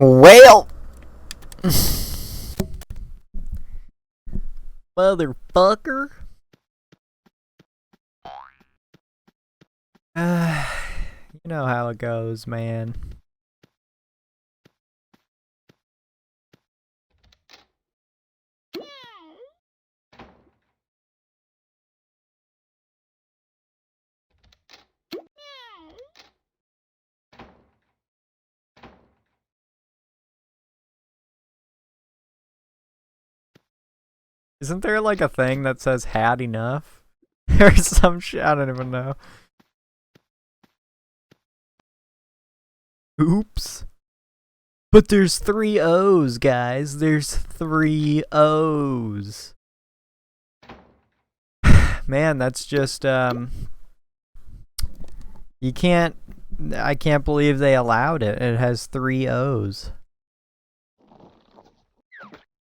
Well, motherfucker. You know how it goes, man. Isn't there like a thing that says had enough? Or some shit, I don't even know. Oops. But there's 3 O's, guys. There's 3 O's. Man, that's just, you can't, I can't believe they allowed it. It has 3 O's.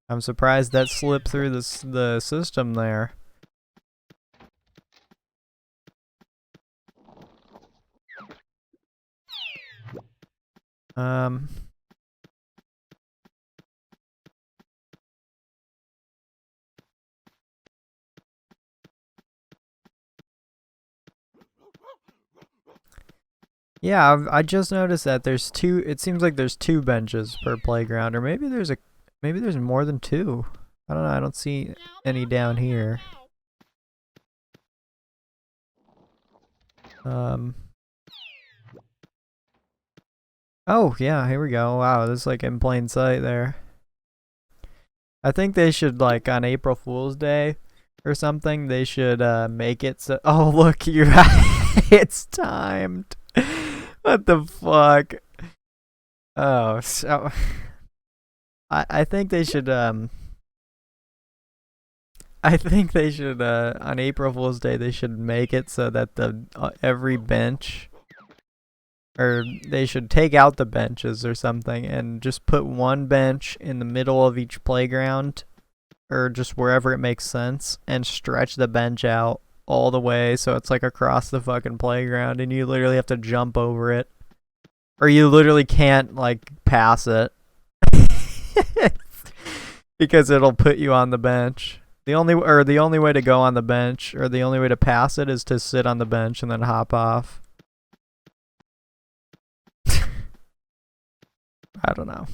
I'm surprised that slipped through the system there. Um. Yeah, I just noticed that there's two. It seems like there's 2 benches per playground, or maybe there's more than 2. I don't know. I don't see any down here. Um. Oh yeah, here we go. Wow, this is like in plain sight there. I think they should, like, on April Fool's Day or something, they should make it so. Oh look, you. It's timed. What the fuck? Oh, so I think they should I think they should on April Fool's Day they should make it so that the every bench, or they should take out the benches or something and just put one bench in the middle of each playground, or just wherever it makes sense, and stretch the bench out all the way so it's like across the fucking playground and you literally have to jump over it. Or you literally can't, like, pass it. Because it'll put you on the bench. The only way to go on the bench, or the only way to pass it, is to sit on the bench and then hop off. I don't know.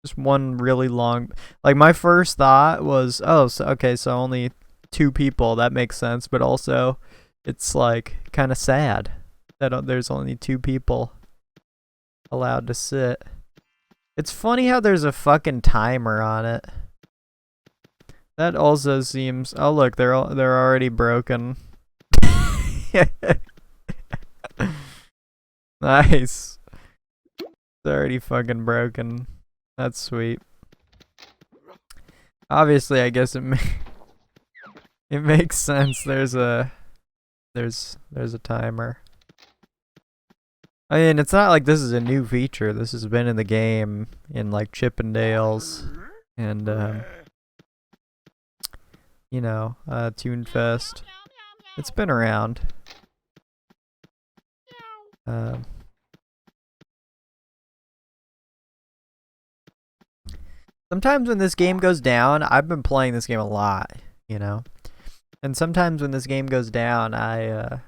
Just one really long, like, my first thought was, oh, so okay, so only 2 people, that makes sense, but also it's like kind of sad that there's only 2 people allowed to sit. It's funny how there's a fucking timer on it. That also seems. Oh look, they're already broken. Nice. It's already fucking broken. That's sweet. Obviously, I guess it makes sense. There's a timer. I mean, it's not like this is a new feature. This has been in the game in, like, Chippendales and you know, Toonfest. It's been around. Sometimes when this game goes down, I've been playing this game a lot, you know, and sometimes when this game goes down, I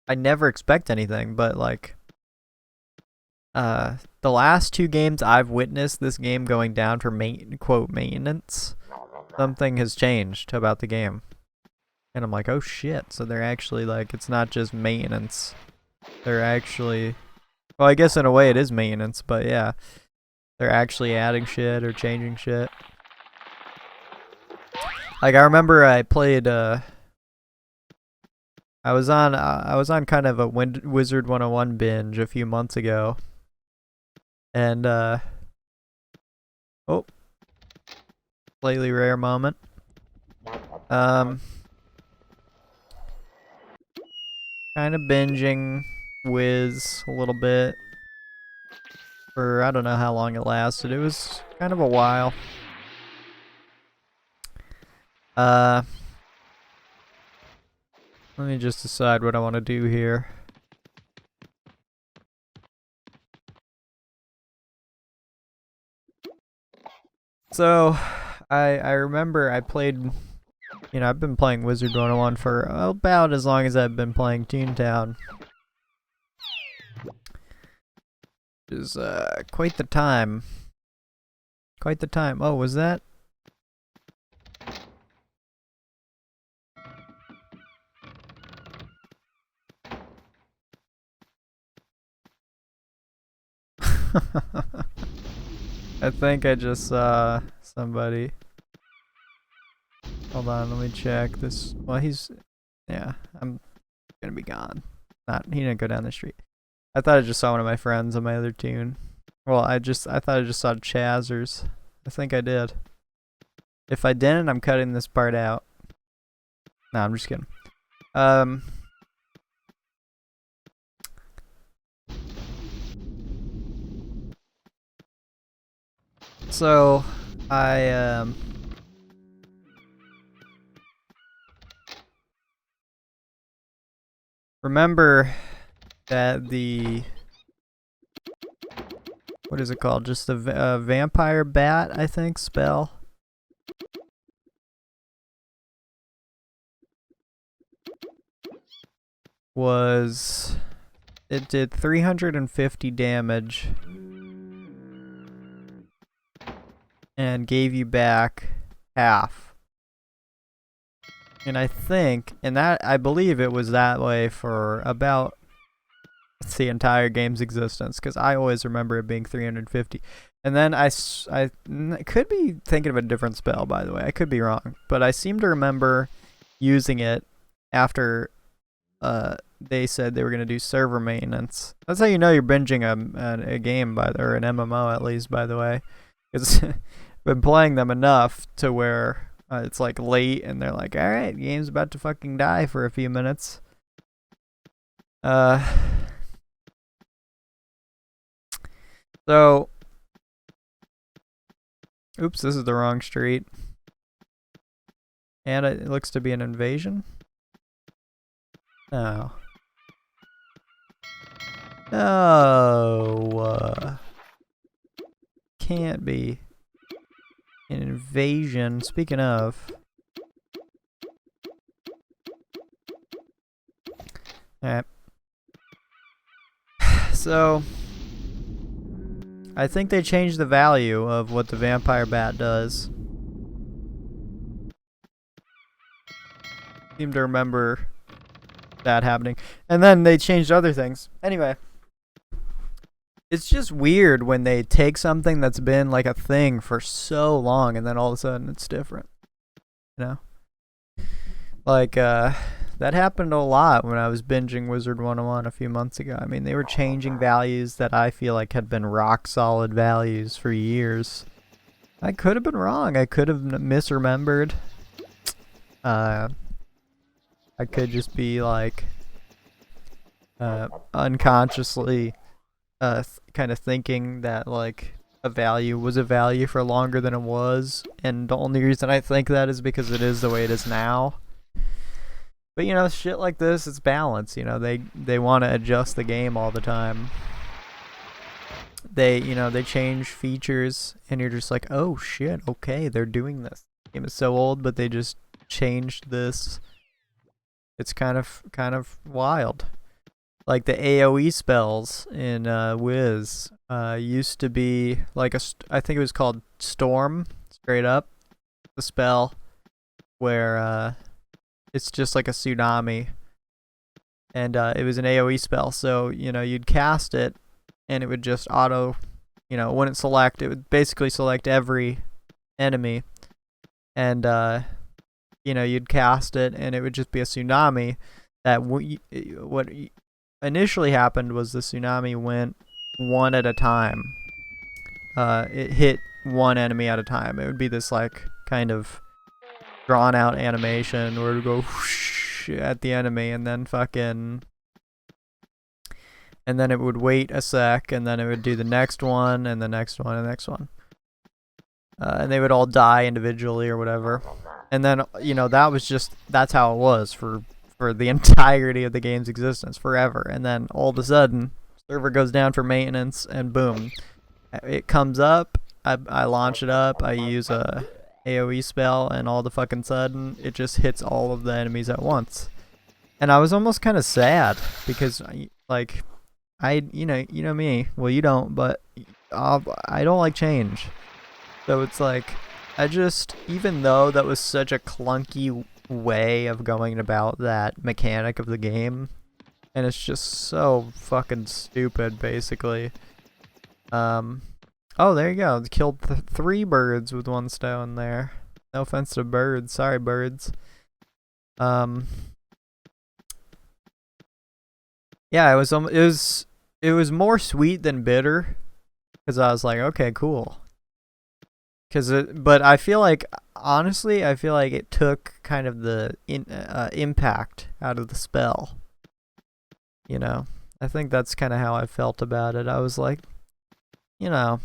never expect anything, but, like, the last 2 games I've witnessed this game going down for quote maintenance, something has changed about the game. And I'm like, oh shit, so they're actually, like, it's not just maintenance. They're actually, well, I guess in a way it is maintenance, but yeah. They're actually adding shit or changing shit. Like, I remember I played, I was on kind of a Wizard 101 binge a few months ago. And, oh, slightly rare moment. Kind of binging Wiz a little bit for, I don't know how long it lasted. It was kind of a while. Let me just decide what I want to do here. So, I remember I played, you know, I've been playing Wizard 101 for about as long as I've been playing Toontown. It was quite the time. Quite the time. Oh, was that? I think I just saw somebody. Hold on, let me check this. Well, yeah, I'm gonna be gone. He didn't go down the street. I thought I just saw one of my friends on my other tune. Well, I thought I just saw Chazzers. I think I did. If I didn't, I'm cutting this part out. No, I'm just kidding. So, I remember that what is it called? Just the vampire bat, I think, spell. It did 350 damage and gave you back half. And I believe it was that way for about the entire game's existence, because I always remember it being 350. And then I could be thinking of a different spell, by the way. I could be wrong, but I seem to remember using it after they said they were going to do server maintenance. That's how you know you're binging a game, or an MMO at least, by the way. Because I've been playing them enough to where it's like late and they're like, alright, game's about to fucking die for a few minutes. So, oops, this is the wrong street. And it looks to be an invasion. No. No. Can't be. An invasion. Speaking of. Alright. So, I think they changed the value of what the vampire bat does. Seem to remember that happening. And then they changed other things. Anyway. It's just weird when they take something that's been like a thing for so long and then all of a sudden it's different. You know? Like, that happened a lot when I was binging Wizard 101 a few months ago. I mean, they were changing values that I feel like had been rock solid values for years. I could have been wrong. I could have misremembered. I could just be like unconsciously kind of thinking that like a value was a value for longer than it was, and the only reason I think that is because it is the way it is now. But you know, shit like this, it's balance. You know, they want to adjust the game all the time. They change features, and you're just like, oh shit, okay, they're doing this. The game is so old, but they just changed this. It's kind of wild. Like the AoE spells in Wiz used to be like I think it was called Storm, straight up, the spell where it's just like a tsunami, and it was an AoE spell. So you'd cast it, and it would just auto, it wouldn't select. It would basically select every enemy, and you'd cast it, and it would just be a tsunami. That what initially happened was the tsunami went one at a time. It hit one enemy at a time. It would be this like kind of drawn out animation where it would go whoosh at the enemy, and then it would wait a sec, and then it would do the next one and the next one and the next one. And they would all die individually or whatever. And then, that's how it was for the entirety of the game's existence, forever. And then all of a sudden, server goes down for maintenance, and boom, it comes up, I launch it up, I use a AoE spell, and all the fucking sudden, it just hits all of the enemies at once. And I was almost kind of sad because, like, you know me. Well, you don't, but I don't like change. So it's like, even though that was such a clunky way of going about that mechanic of the game, and it's just so fucking stupid, basically. Oh, there you go. Killed 3 birds with 1 stone there. No offense to birds. Sorry, birds. Yeah, it was more sweet than bitter, because I was like, okay, cool. But I feel like, honestly, I feel like it took kind of the impact out of the spell. You know, I think that's kind of how I felt about it. I was like, you know,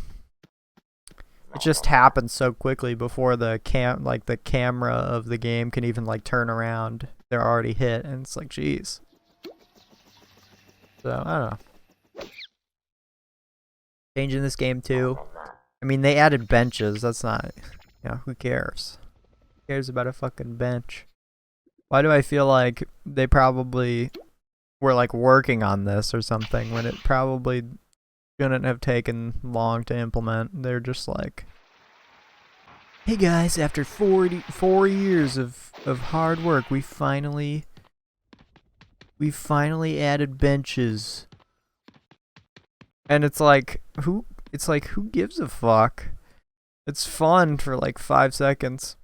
it just happened so quickly before the camera of the game can even like turn around. They're already hit, and it's like, jeez. So I don't know. Changing this game too. I mean, they added benches. That's not, who cares? Who cares about a fucking bench? Why do I feel like they probably were like working on this or something when it probably shouldn't have taken long to implement? They're just like, hey guys, after 4 years of hard work, we finally added benches. And it's like, who gives a fuck? It's fun for like 5 seconds.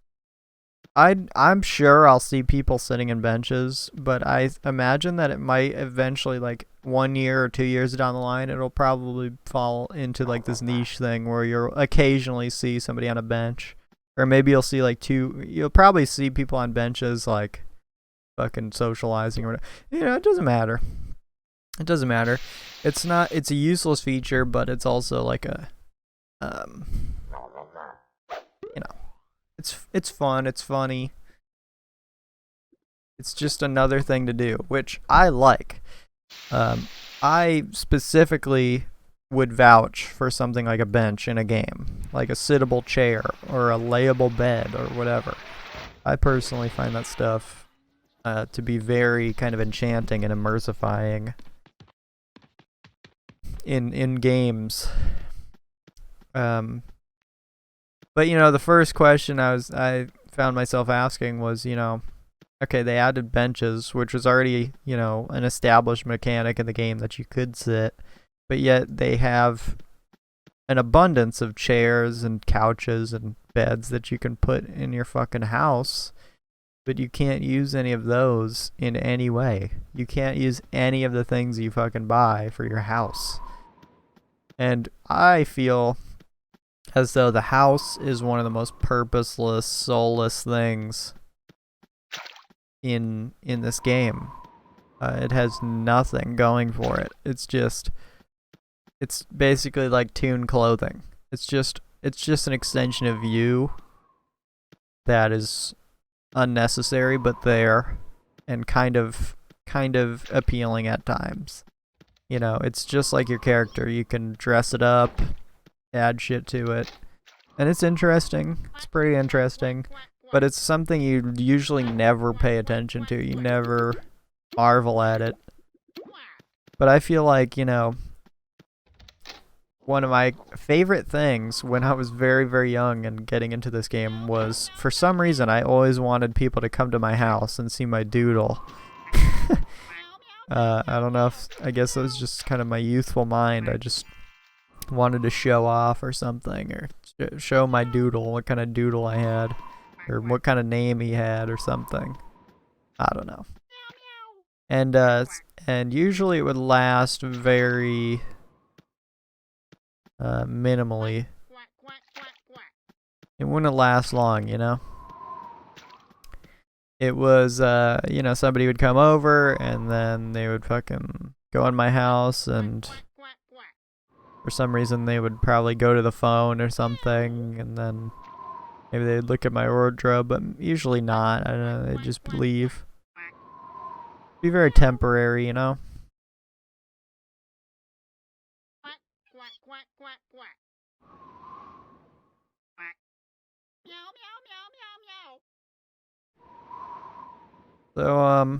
I'm sure I'll see people sitting in benches, but I imagine that it might eventually, like 1 year or 2 years down the line, it'll probably fall into like this niche thing where you'll occasionally see somebody on a bench. Or maybe you'll see like you'll probably see people on benches like fucking socializing or whatever. It doesn't matter. It doesn't matter. It's a useless feature, but it's also like a, it's fun, it's funny. It's just another thing to do, which I like. I specifically would vouch for something like a bench in a game, like a sittable chair or a layable bed or whatever. I personally find that stuff to be very kind of enchanting and immersifying in games. But the first question I found myself asking was, okay, they added benches, which was already, an established mechanic in the game that you could sit, but yet they have an abundance of chairs and couches and beds that you can put in your fucking house, but you can't use any of those in any way. You can't use any of the things you fucking buy for your house. And I feel as though the house is one of the most purposeless, soulless things in this game. It has nothing going for it. It's basically like Toon clothing. It's just an extension of you that is unnecessary but there, and kind of appealing at times. It's just like your character. You can dress it up, add shit to it, and it's interesting. It's pretty interesting, but it's something you usually never pay attention to. You never marvel at it. But I feel like, one of my favorite things when I was very, very young and getting into this game was, for some reason, I always wanted people to come to my house and see my doodle. I don't know I guess it was just kind of my youthful mind. I just wanted to show off or something, or show my doodle, what kind of doodle I had, or what kind of name he had or something. I don't know. And usually it would last very minimally. It wouldn't last long, It was, somebody would come over and then they would fucking go in my house, and for some reason they would probably go to the phone or something, and then maybe they'd look at my wardrobe, but usually not. I don't know, they'd just leave. Be very temporary, So,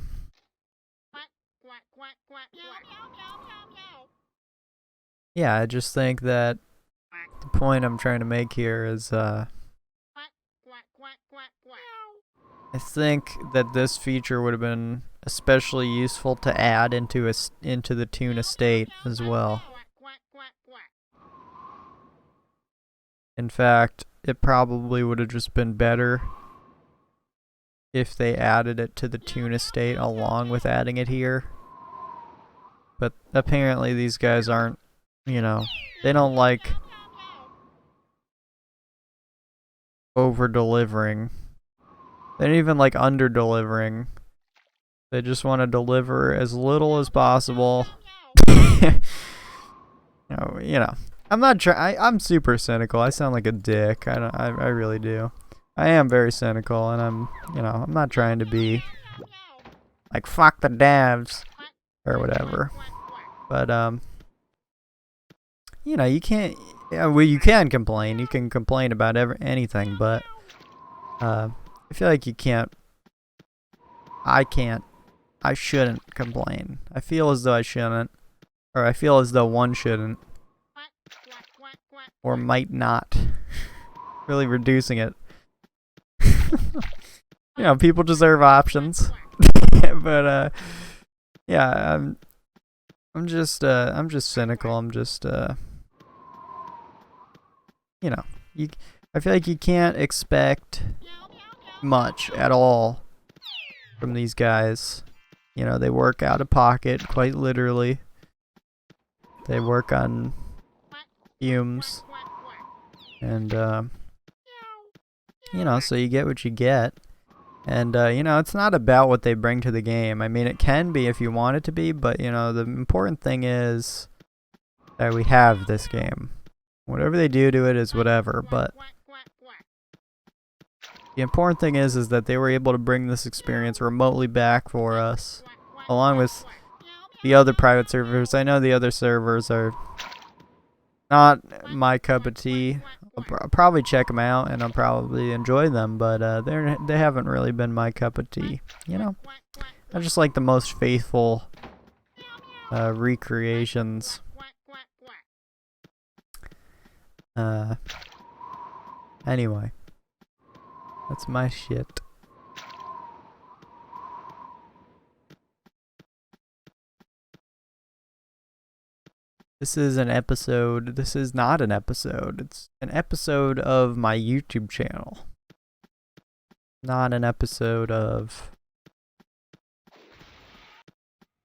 yeah, I just think that the point I'm trying to make here is, I think that this feature would have been especially useful to add into the Toon estate as well. In fact, it probably would have just been better if they added it to the Toon estate along with adding it here. But apparently these guys aren't, you know, they don't like over-delivering. They don't even like under-delivering. They just want to deliver as little as possible. You know, I'm not trying. I'm super cynical. I sound like a dick. I really do. I am very cynical, and I'm not trying to be like fuck the devs or whatever. But you can't. Yeah, well, you can complain. You can complain about anything, but I feel like you can't. I can't. I shouldn't complain. I feel as though I shouldn't, or I feel as though one shouldn't, or might not. Really reducing it. People deserve options. But yeah, I'm just cynical. I'm just I feel like you can't expect much at all from these guys. They work out of pocket, quite literally. They work on fumes. And, so you get what you get. And, it's not about what they bring to the game. I mean, it can be if you want it to be, but, the important thing is that we have this game. Whatever they do to it is whatever, but the important thing is that they were able to bring this experience remotely back for us, along with the other private servers. I know the other servers are not my cup of tea. I'll probably check them out and I'll probably enjoy them, but they haven't really been my cup of tea. I just like the most faithful recreations. Anyway, that's my shit. This is an episode. This is not an episode. It's an episode of my YouTube channel. Not an episode of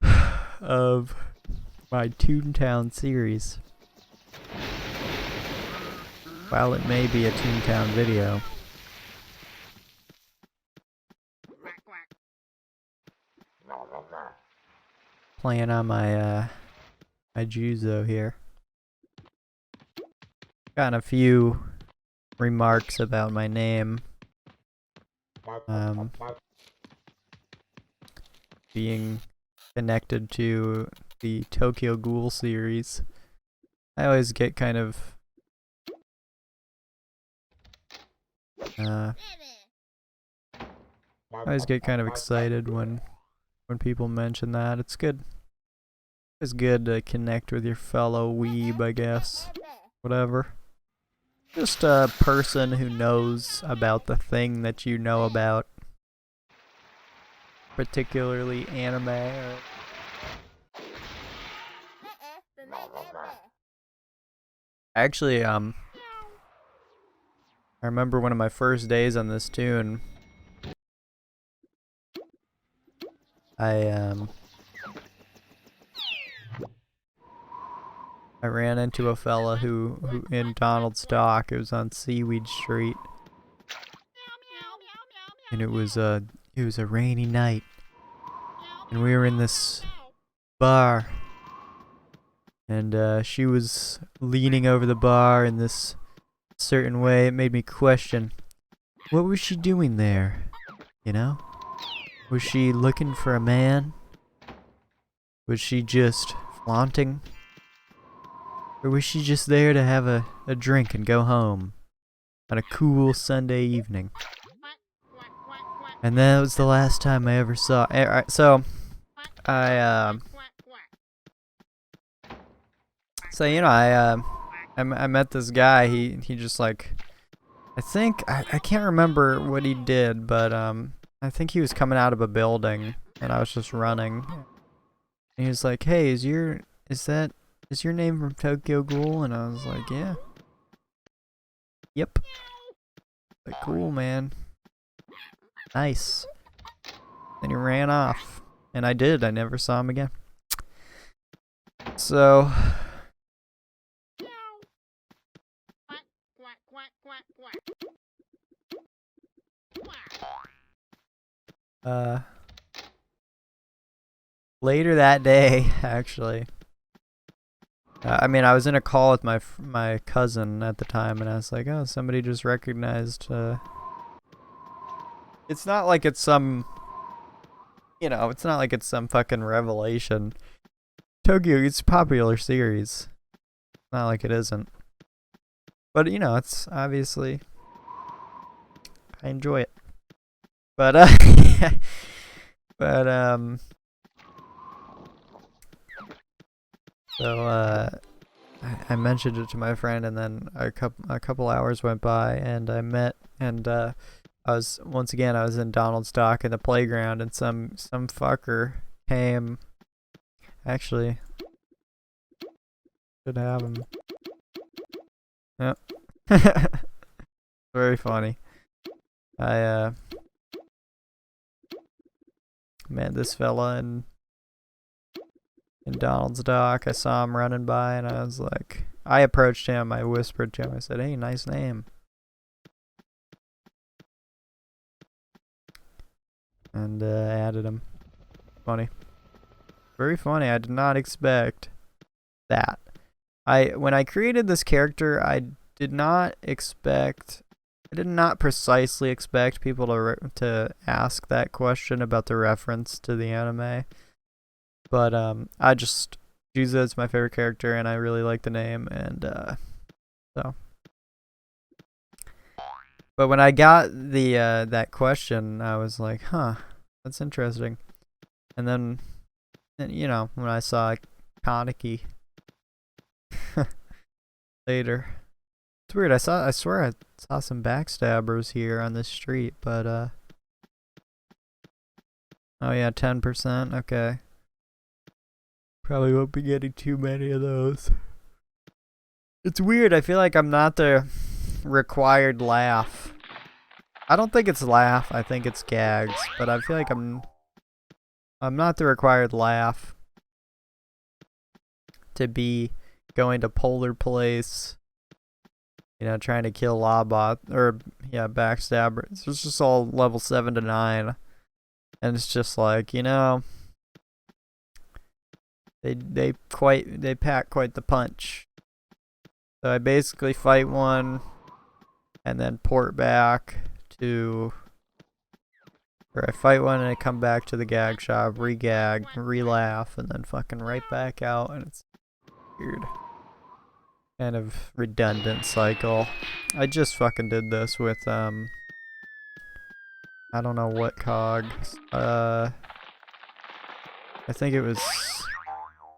my Toontown series. While it may be a Toontown video. Playing on my my Juzo here. Got a few remarks about my name. Being connected to the Tokyo Ghoul series. I always get kind of excited when people mention that. It's good. It's good to connect with your fellow weeb, I guess. Whatever. Just a person who knows about the thing that you know about. Particularly anime. Actually, I remember one of my first days on this tune. I ran into a fella who in Donald's Dock. It was on Seaweed Street, and it was a rainy night, and we were in this bar, and she was leaning over the bar in this certain way. It made me question, what was she doing there? Was she looking for a man? Was she just flaunting? Or was she just there to have a drink and go home on a cool Sunday evening? And that was the last time I ever saw. So I so you know I met this guy. He just like I can't remember what he did, but I think he was coming out of a building and I was just running. And he was like, "Hey, is your name from Tokyo Ghoul?" And I was like, "Yeah." Yep. Like, cool, man. Nice. Then he ran off. And I did. I never saw him again. So later that day, actually, I mean, I was in a call with my cousin at the time, and I was like, "Oh, somebody just recognized." It's not like it's some, it's not like it's some fucking revelation. Tokyo, it's a popular series. Not like it isn't. But it's obviously I enjoy it. But but so I mentioned it to my friend, and then a couple hours went by, and I met, and I was in Donald's dock in the playground, and some fucker came. Actually, should have him. Yep. Very funny. I met this fella in Donald's dock. I saw him running by, and I was like, I approached him. I whispered to him. I said, "Hey, nice name." And added him. Funny. Very funny. I did not expect that. When I created this character, I did not precisely expect people to ask that question about the reference to the anime. But I just Juza is my favorite character, and I really like the name, and so. But when I got the that question, I was like, "Huh, that's interesting." And then, when I saw Kaneki later, it's weird. I swear I saw some backstabbers here on this street, but oh yeah, 10%. Okay. Probably won't be getting too many of those. It's weird. I feel like I'm not the required laugh. I don't think it's laugh. I think it's gags. But I feel like I'm not the required laugh to be going to Polar Place, trying to kill Lawbot or backstabbers. It's just all level 7 to 9, and it's just like they pack quite the punch. So I basically fight one, and then port back to, or I fight one and I come back to the gag shop, re-gag, re-laugh, and then fucking right back out, and it's weird. Kind of redundant cycle. I just fucking did this with I don't know what cog. I think it was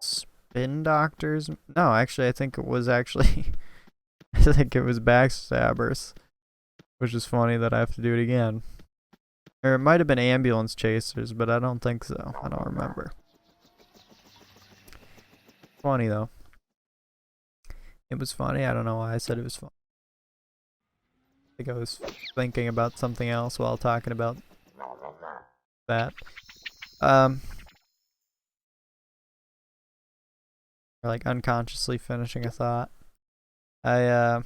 Spin Doctors. No, actually I think it was I think it was Backstabbers. Which is funny that I have to do it again. Or it might have been Ambulance Chasers, but I don't think so. I don't remember. Funny though. It was funny. I don't know why I said it was funny. I think I was thinking about something else while talking about that. Or like unconsciously finishing a thought. I've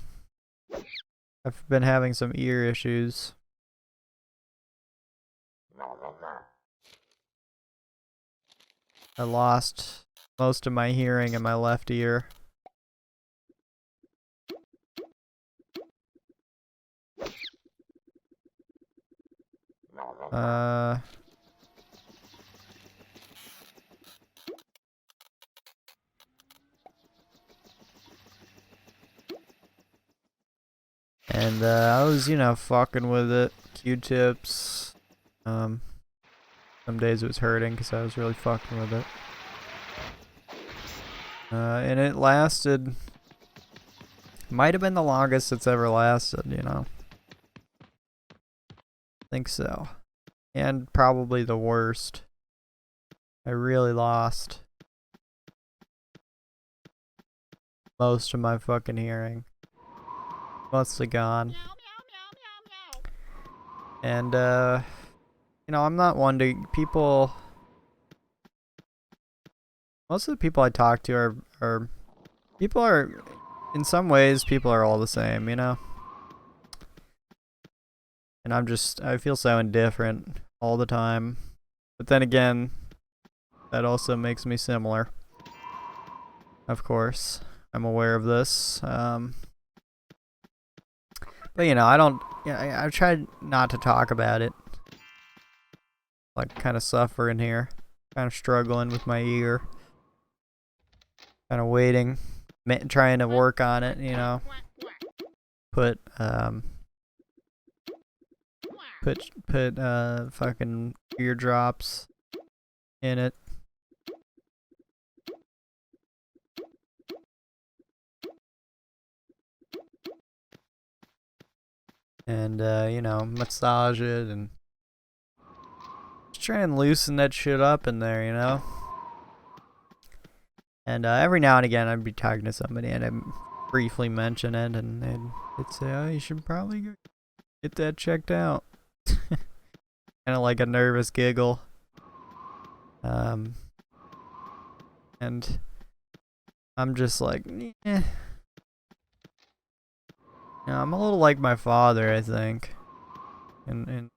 been having some ear issues. I lost most of my hearing in my left ear. And I was, fucking with it. Q-tips, Some days it was hurting because I was really fucking with it. And it lasted, might have been the longest it's ever lasted, you know. I think so. And probably the worst. I really lost most of my fucking hearing. Mostly gone. And, you know, I'm not one to, most of the people I talk to people are, in some ways, people are all the same, you know? And I feel so indifferent all the time. But then again, that also makes me similar. Of course, I'm aware of this. But you know, I tried not to talk about it. Like, kind of suffering here. Kind of struggling with my ear. Kind of waiting. Trying to work on it, you know. Put fucking eardrops in it. And, you know, massage it and just try and loosen that shit up in there, you know? And, every now and again I'd be talking to somebody and I'd briefly mention it and they'd say, oh, you should probably get that checked out. Kind of like a nervous giggle. And I'm just like, eh. You know, I'm a little like my father, I think. In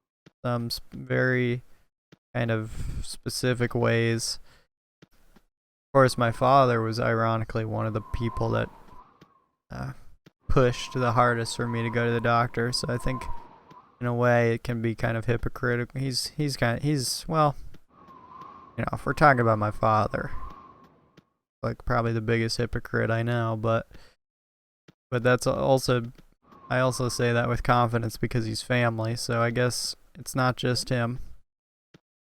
some very kind of specific ways. Of course, my father was ironically one of the people that pushed the hardest for me to go to the doctor. So I think, in a way, it can be kind of hypocritical. Well, you know, if we're talking about my father, like probably the biggest hypocrite I know, but that's also, I also say that with confidence because he's family, so I guess it's not just him.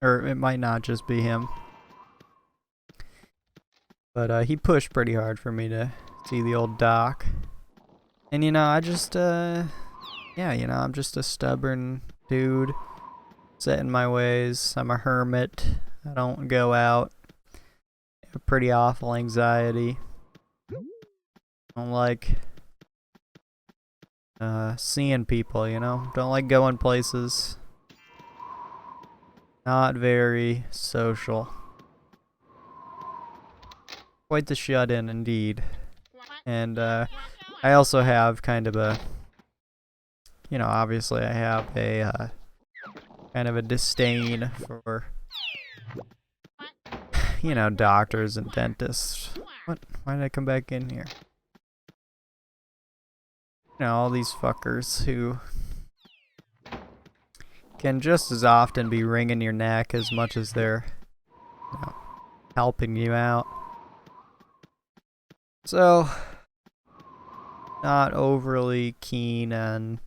Or it might not just be him. But he pushed pretty hard for me to see the old doc. And you know, I just, yeah, you know, I'm just a stubborn dude. Set in my ways. I'm a hermit. I don't go out. I have pretty awful anxiety. I don't like seeing people, you know? Don't like going places. Not very social. Quite the shut-in, indeed. And, I also have kind of a, you know, obviously I have a, kind of a disdain for, you know, doctors and dentists. What? Why did I come back in here? You know, all these fuckers who can just as often be wringing your neck as much as they're, you know, helping you out. So, not overly keen on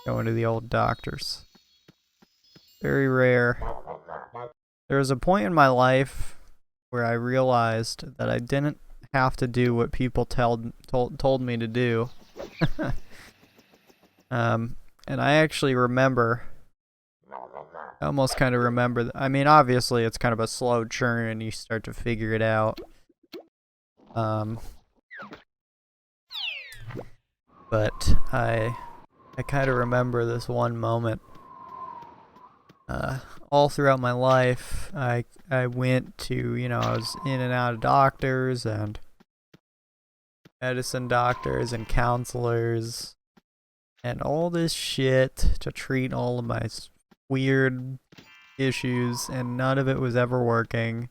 going to the old doctors. Very rare. There was a point in my life where I realized that I didn't have to do what people told me to do. And I actually remember, I almost kind of remember, I mean, obviously it's kind of a slow churn and you start to figure it out. But I kind of remember this one moment. All throughout my life, I went to, you know, I was in and out of doctors and medicine doctors and counselors and all this shit to treat all of my weird issues, and none of it was ever working.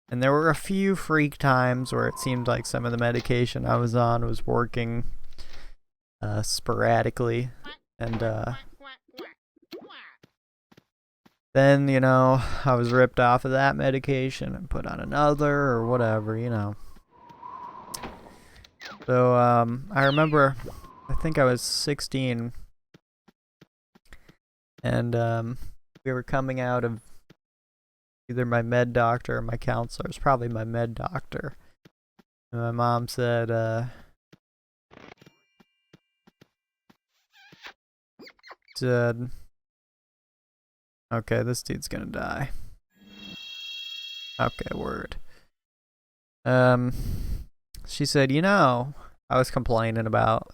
And there were a few freak times where it seemed like some of the medication I was on was working sporadically, and then, you know, I was ripped off of that medication and put on another or whatever, you know. So I remember, I think I was 16, and we were coming out of either my med doctor or my counselor. It's probably my med doctor. And my mom said, okay, this dude's gonna die. Okay, word. She said, you know, I was complaining about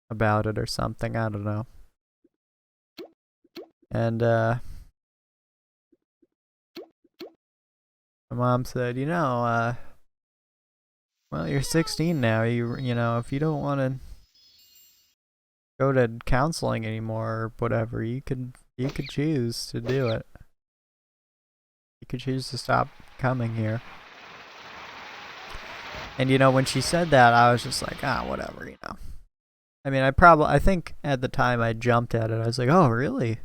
it or something, I don't know. And my mom said, you know, well, you're 16 now. You know, if you don't want to go to counseling anymore or whatever, you could choose to do it. You could choose to stop coming here. And you know, when she said that, I was just like, whatever, you know. I mean, I think at the time I jumped at it. I was like, oh, really?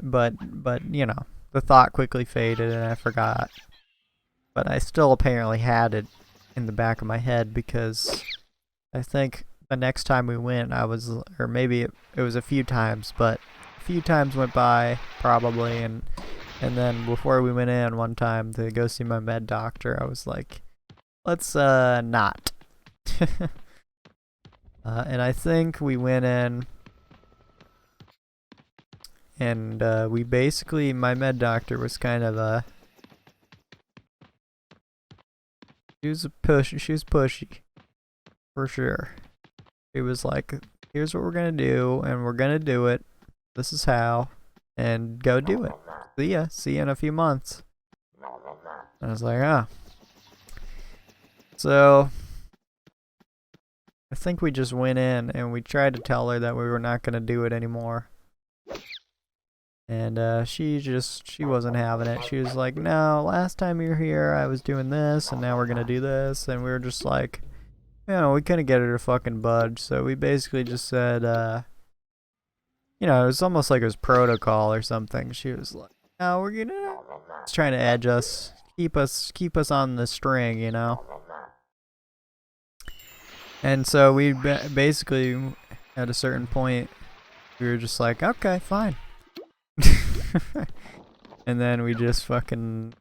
But you know, the thought quickly faded and I forgot. But I still apparently had it in the back of my head because I think the next time we went, or maybe it was a few times, but a few times went by probably, and then before we went in one time to go see my med doctor, I was like, let's not. And I think we went in, and we basically, my med doctor was kind of she was pushy, for sure. It was like, here's what we're gonna do, and we're gonna do it. This is how, and go do it. See you in a few months. And I was like, ah. So I think we just went in and we tried to tell her that we were not gonna do it anymore. And she wasn't having it. She was like, no, last time you were here I was doing this, and now we're gonna do this. And we were just like, you know, we couldn't get her to fucking budge. So we basically just said, you know, it was almost like it was protocol or something. She was like, no, we're gonna, just trying to edge us, keep us on the string, you know. And so we basically, at a certain point, we were just like, okay, fine. And then we just fucking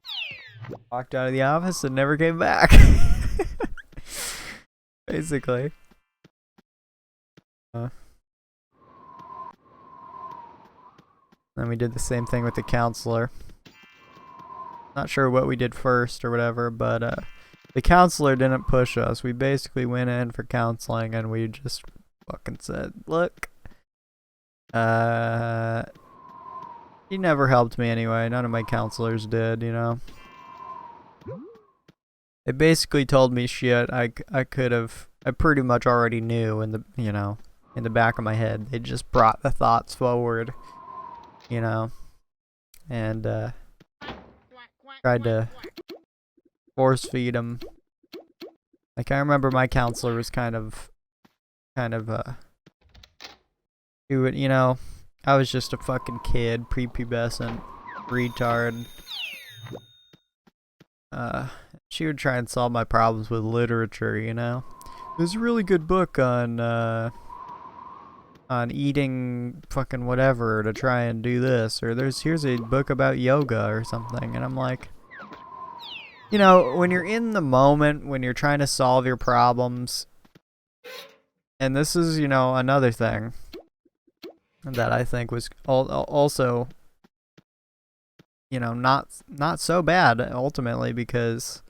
walked out of the office and never came back. Basically. Then we did the same thing with the counselor. Not sure what we did first or whatever, but the counselor didn't push us. We basically went in for counseling and we just fucking said, look, he never helped me anyway. None of my counselors did, you know. They basically told me shit I pretty much already knew in the, you know, in the back of my head. They just brought the thoughts forward, you know, and tried to force feed them. Like, I remember my counselor was kind of he would, you know, I was just a fucking kid, prepubescent retard. She would try and solve my problems with literature, you know. There's a really good book on eating fucking whatever to try and do this, or here's a book about yoga or something, and I'm like, you know, when you're in the moment, when you're trying to solve your problems, and this is, you know, another thing that I think was also, you know, not so bad ultimately, because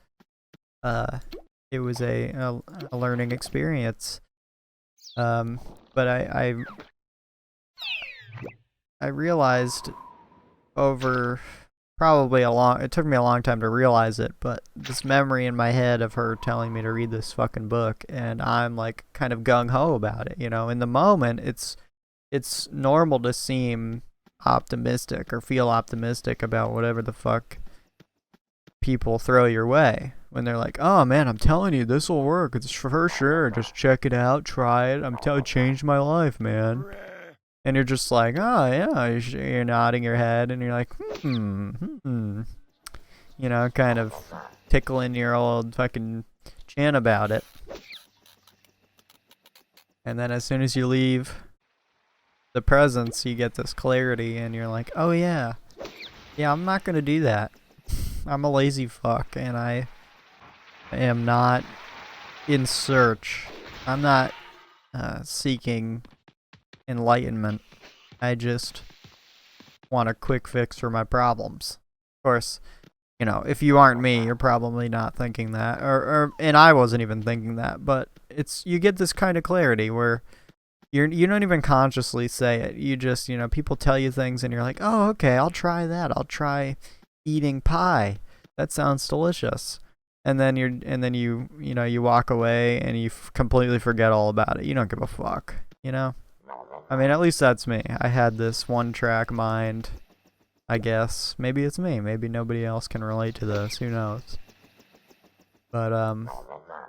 it was a learning experience. But I realized over probably it took me a long time to realize it, but this memory in my head of her telling me to read this fucking book, and I'm like kind of gung-ho about it, you know. In the moment, it's normal to seem optimistic or feel optimistic about whatever the fuck people throw your way. When they're like, oh man, I'm telling you, this will work. It's for sure. Just check it out. Try it. It changed my life, man. And you're just like, oh yeah, you're nodding your head and you're like, you know, kind of tickling your old fucking chin about it. And then as soon as you leave the presence, you get this clarity and you're like, oh yeah, I'm not gonna do that. I'm a lazy fuck and I am not in search. I'm not seeking enlightenment. I just want a quick fix for my problems. Of course, you know, if you aren't me, you're probably not thinking that, and I wasn't even thinking that. But you get this kind of clarity where you don't even consciously say it. You just, you know, people tell you things, and you're like, oh, okay, I'll try that. I'll try eating pie. That sounds delicious. And then you know, you walk away and you completely forget all about it. You don't give a fuck, you know? I mean, at least that's me. I had this one-track mind, I guess. Maybe it's me. Maybe nobody else can relate to this. Who knows? But,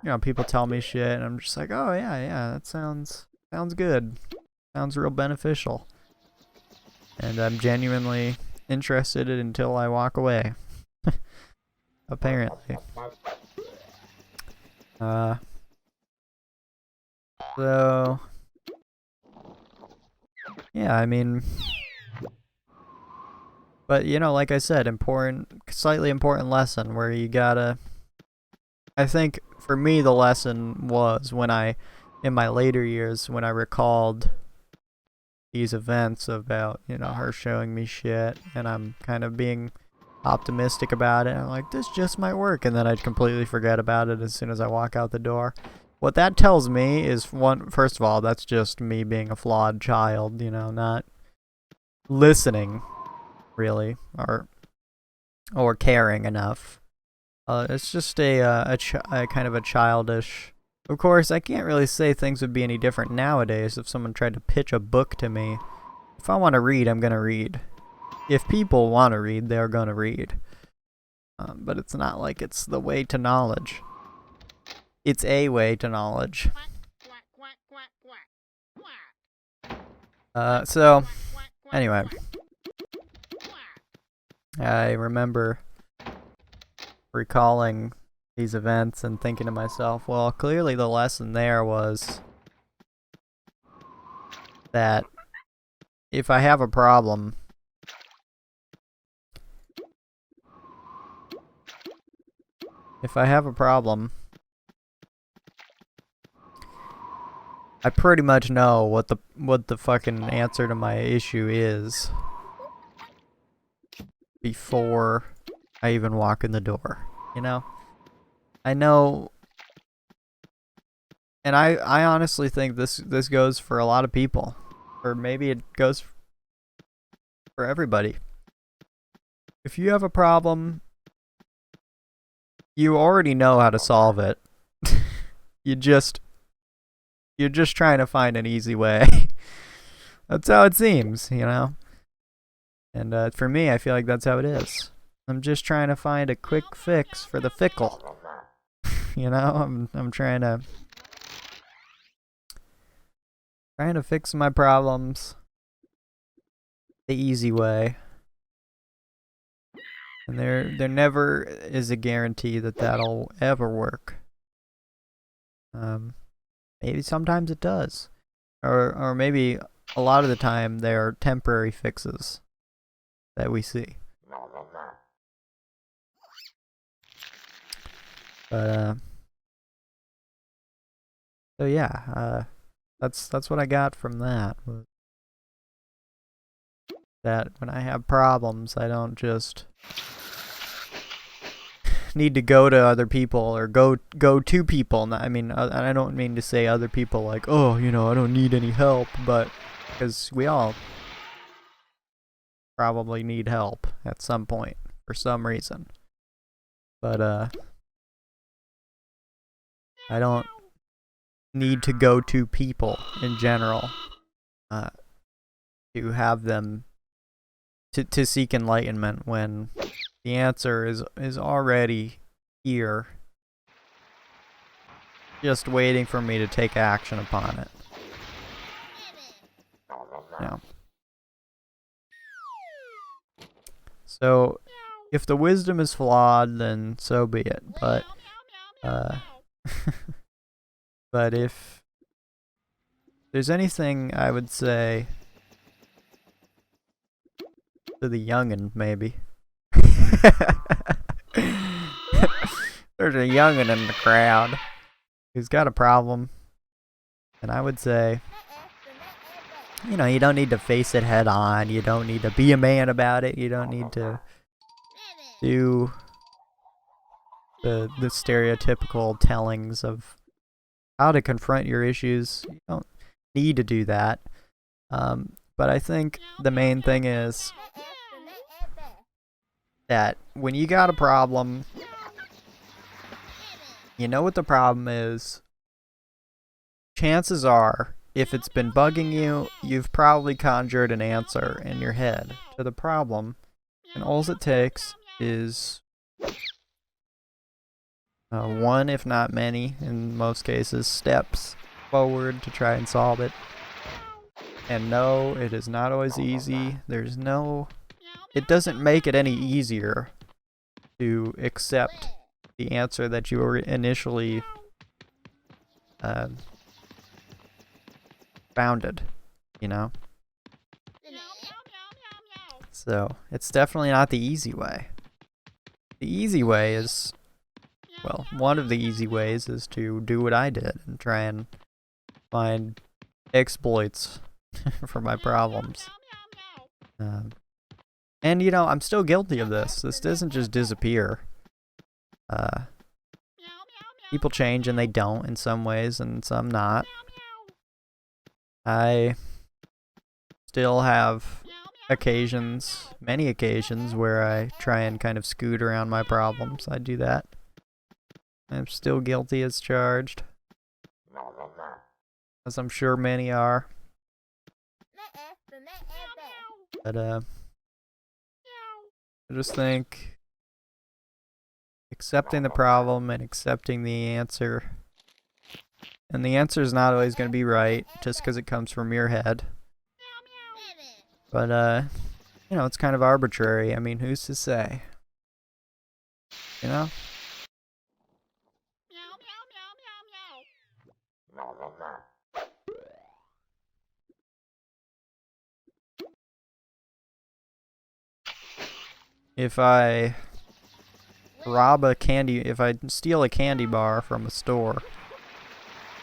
you know, people tell me shit, and I'm just like, oh, yeah, that sounds good. Sounds real beneficial. And I'm genuinely interested until I walk away. Apparently. So... yeah, I mean... but, you know, like I said, slightly important lesson where you gotta... I think, for me, the lesson was when in my later years, when I recalled these events about, you know, her showing me shit, and I'm kind of being optimistic about it. I'm like, this just might work, and then I'd completely forget about it as soon as I walk out the door. What that tells me is, first of all, that's just me being a flawed child, you know, not listening, really, or caring enough. It's just a kind of a childish... Of course, I can't really say things would be any different nowadays if someone tried to pitch a book to me. If I want to read, I'm going to read. If people want to read, they're going to read. But it's not like it's the way to knowledge. It's a way to knowledge. So, anyway. I remember recalling these events and thinking to myself, well, clearly the lesson there was that if I have a problem, I pretty much know what the fucking answer to my issue is before I even walk in the door, you know? I know, and I honestly think this goes for a lot of people, or maybe it goes for everybody. If you have a problem, you already know how to solve it. You're just trying to find an easy way. That's how it seems, you know? And for me, I feel like that's how it is. I'm just trying to find a quick fix for the fickle. You know, I'm trying to fix my problems the easy way. And there never is a guarantee that that'll ever work. Maybe sometimes it does. Or maybe a lot of the time there are temporary fixes that we see. But so yeah, that's what I got from that. That when I have problems, I don't just need to go to other people or go to people. I mean, I don't mean to say other people like, oh, you know, I don't need any help, but because we all probably need help at some point for some reason. But I don't need to go to people in general to have them to seek enlightenment when the answer is already here, just waiting for me to take action upon it. Yeah. So if the wisdom is flawed, then so be it. But but if there's anything I would say to the youngin, maybe. There's a youngin in the crowd who's got a problem, and I would say, you know, you don't need to face it head on. You don't need to be a man about it. You don't need to do the stereotypical tellings of how to confront your issues. You don't need to do that. But I think the main thing is that when you got a problem, you know what the problem is. Chances are, if it's been bugging you, you've probably conjured an answer in your head to the problem. And all it takes is one, if not many, in most cases, steps forward to try and solve it. And no, it is not always easy. It doesn't make it any easier to accept the answer that you were initially founded, you know? So, it's definitely not the easy way. The easy way is, well, one of the easy ways is to do what I did and try and find exploits for my problems. And, you know, I'm still guilty of this. This doesn't just disappear. People change and they don't in some ways and some not. I still have many occasions, where I try and kind of scoot around my problems. I do that. I'm still guilty as charged, as I'm sure many are. But I just think accepting the problem and accepting the answer, and the answer is not always going to be right just because it comes from your head. But you know, it's kind of arbitrary. I mean, who's to say? You know? If I steal a candy bar from a store,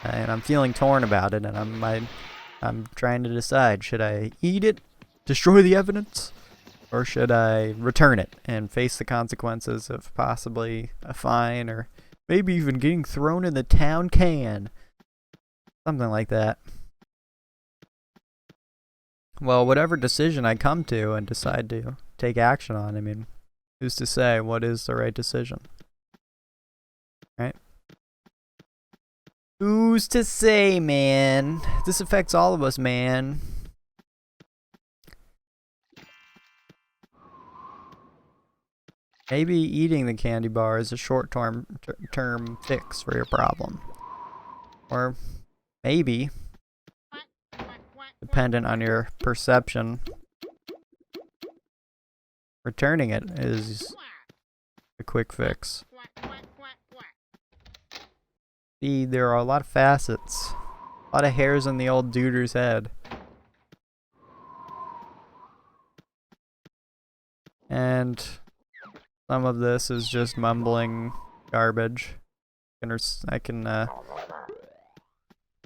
and I'm feeling torn about it, and I'm trying to decide, should I eat it, destroy the evidence, or should I return it and face the consequences of possibly a fine, or maybe even getting thrown in the town can? Something like that. Well, whatever decision I come to and decide to take action on, I mean, who's to say what is the right decision? Right? Who's to say, man? This affects all of us, man. Maybe eating the candy bar is a short-term fix for your problem. Or maybe, dependent on your perception, returning it is a quick fix. See, there are a lot of facets, a lot of hairs in the old duder's head. And some of this is just mumbling garbage. I can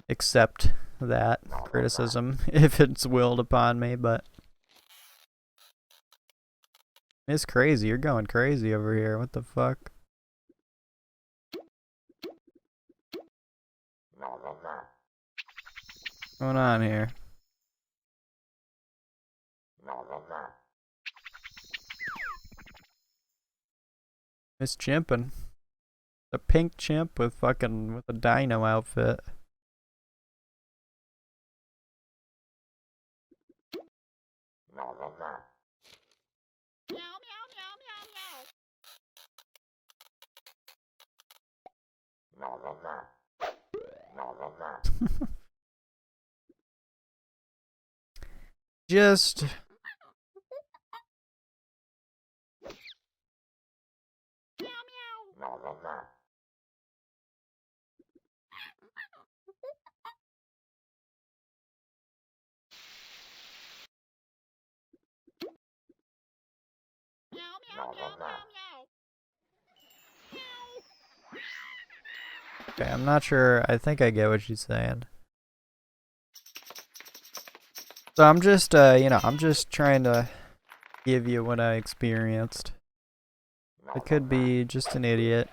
accept that criticism if it's willed upon me, but it's crazy. You're going crazy over here. What the fuck? What's going on here? Miss Chimpin'. A pink chimp with a dino outfit. Just Okay, I'm not sure. I think I get what she's saying. So I'm just, I'm just trying to give you what I experienced. I could be just an idiot.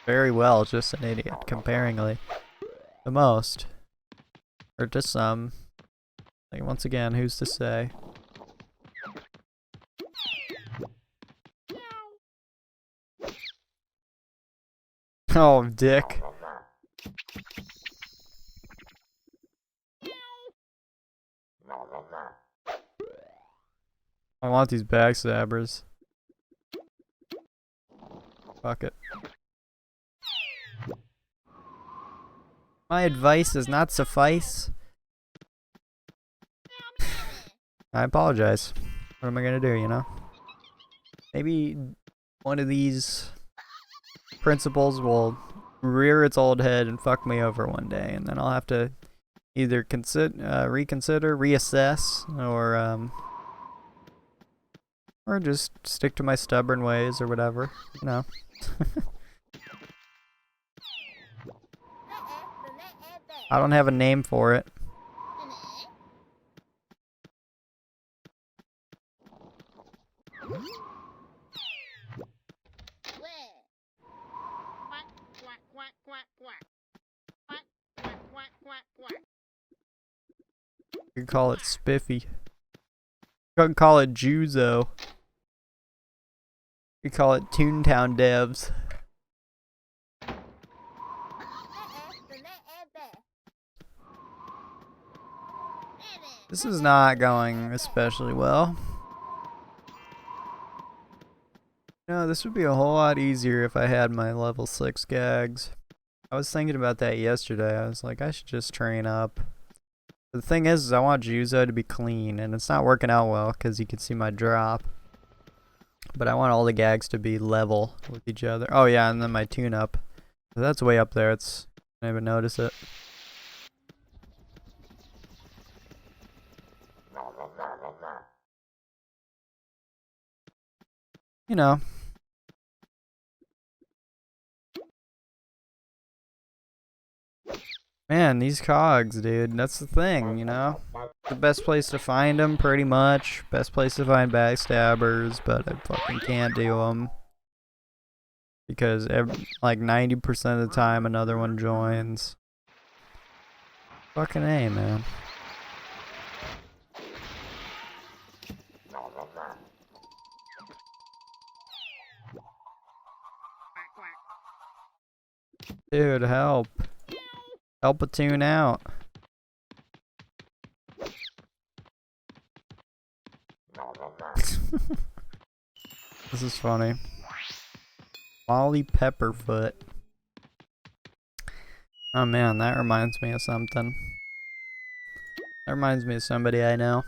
Very well, just an idiot, comparingly. The most. Or to some. Like, once again, who's to say? Oh, dick. I want these backstabbers. Fuck it. My advice does not suffice. I apologize. What am I gonna do, you know? Maybe one of these principles will rear its old head and fuck me over one day, and then I'll have to either reconsider, reassess, or just stick to my stubborn ways or whatever, you know. I don't have a name for it. You can call it Spiffy. You can call it Juzo. You call it Toontown Devs. This is not going especially well. No, this would be a whole lot easier if I had my level 6 gags. I was thinking about that yesterday. I was like, I should just train up. The thing is I want Juzo to be clean, and it's not working out well because you can see my drop. But I want all the gags to be level with each other. Oh yeah, and then my tune-up. So that's way up there. I didn't even notice it. You know. Man, these cogs, dude. That's the thing, you know? The best place to find them, pretty much. Best place to find backstabbers, but I fucking can't do them. Because, like, 90% of the time, another one joins. Fucking A, man. Dude, help. Help a tune out. This is funny. Molly Pepperfoot. Oh man, that reminds me of something. That reminds me of somebody I know.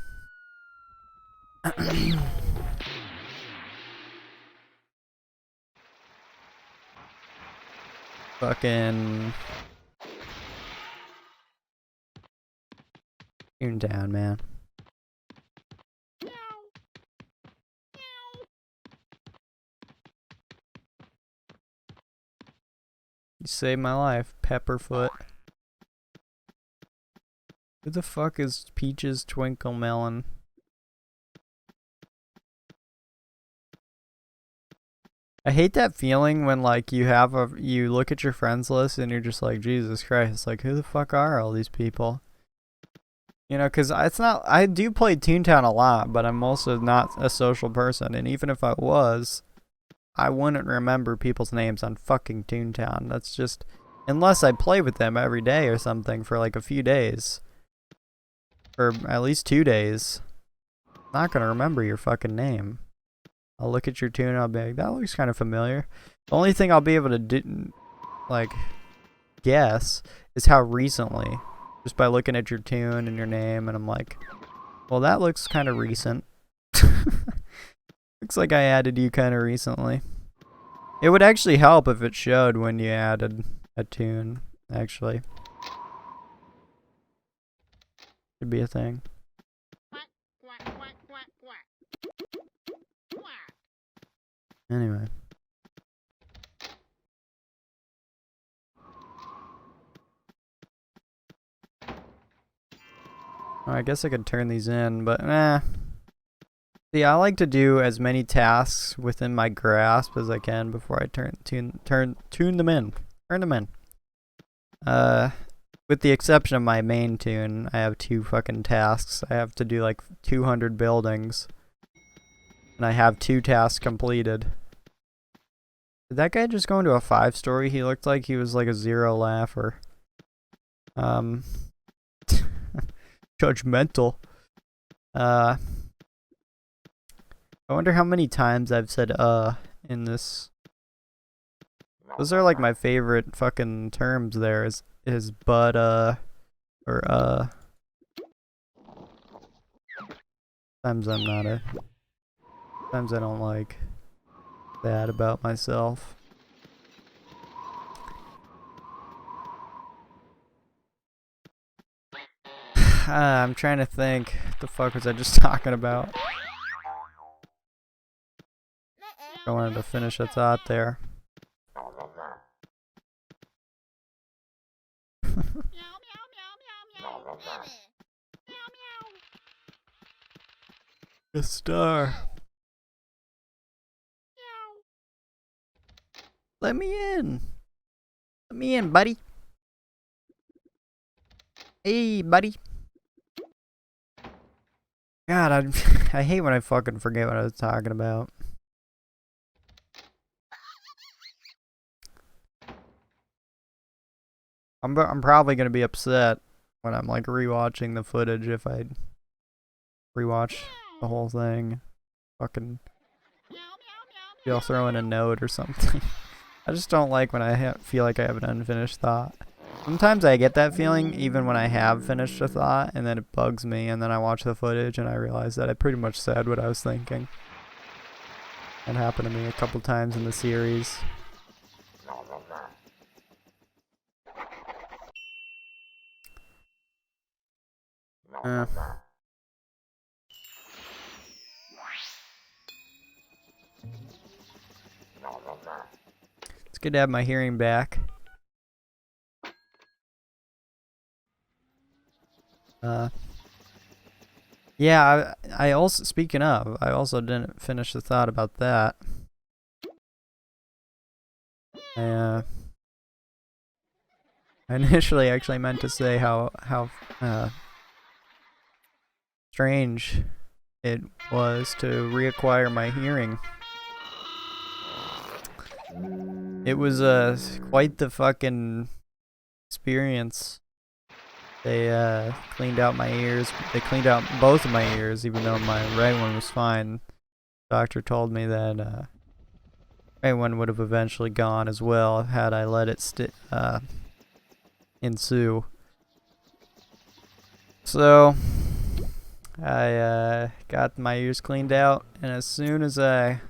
Fucking toontown, man. You saved my life, Pepperfoot. Who the fuck is Peaches Twinkle Melon? I hate that feeling when like you look at your friends list and you're just like, Jesus Christ, like who the fuck are all these people? You know, cause I do play Toontown a lot, but I'm also not a social person, and even if I was, I wouldn't remember people's names on fucking Toontown. That's just, unless I play with them every day or something for like a few days. Or at least 2 days. I'm not gonna remember your fucking name. I'll look at your tune and I'll be like, that looks kind of familiar. The only thing I'll be able to guess is how recently. Just by looking at your tune and your name, and I'm like, well, that looks kind of recent. Looks like I added you kind of recently. It would actually help if it showed when you added a tune, actually. Should be a thing. Anyway. Oh, I guess I could turn these in, but See, I like to do as many tasks within my grasp as I can before I tune them in. Turn them in. With the exception of my main tune, I have 2 fucking tasks. I have to do like 200 buildings. And I have 2 tasks completed. Did that guy just go into a 5-story? He looked like he was like a 0 laugher. Judgmental. I wonder how many times I've said in this. Those are like my favorite fucking terms there is but or Sometimes I'm not sometimes I don't like that about myself. I'm trying to think. What the fuck was I just talking about? I wanted to finish a thought there. A star. Let me in. Let me in, buddy. Hey, buddy. God, I hate when I fucking forget what I was talking about. I'm probably gonna be upset when I'm like rewatching the footage if I rewatch the whole thing. Fucking, I'll throw in a note or something. I just don't like when I feel like I have an unfinished thought. Sometimes I get that feeling even when I have finished a thought, and then it bugs me, and then I watch the footage and I realize that I pretty much said what I was thinking. That happened to me a couple times in the series. It's good to have my hearing back. Yeah, I also, speaking of, I also didn't finish the thought about that. I initially actually meant to say how strange it was to reacquire my hearing. It was quite the fucking experience. They cleaned out my ears. They cleaned out both of my ears, even though my right one was fine. The doctor told me that right one would have eventually gone as well had I let it ensue. So I got my ears cleaned out, and as soon as I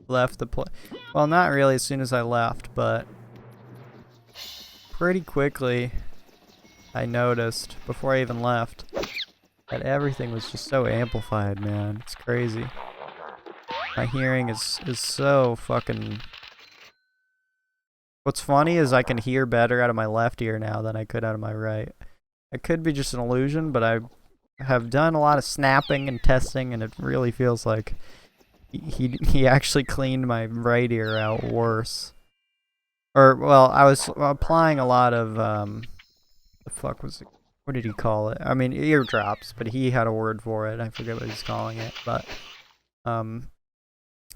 left the place, well, not really as soon as I left, but pretty quickly I noticed, before I even left, that everything was just so amplified, man. It's crazy. My hearing is so fucking... What's funny is I can hear better out of my left ear now than I could out of my right. It could be just an illusion, but I have done a lot of snapping and testing, and it really feels like he actually cleaned my right ear out worse. Or, well, I was applying a lot of, the fuck was it? What did he call it? I mean, eardrops, but he had a word for it. I forget what he's calling it, but,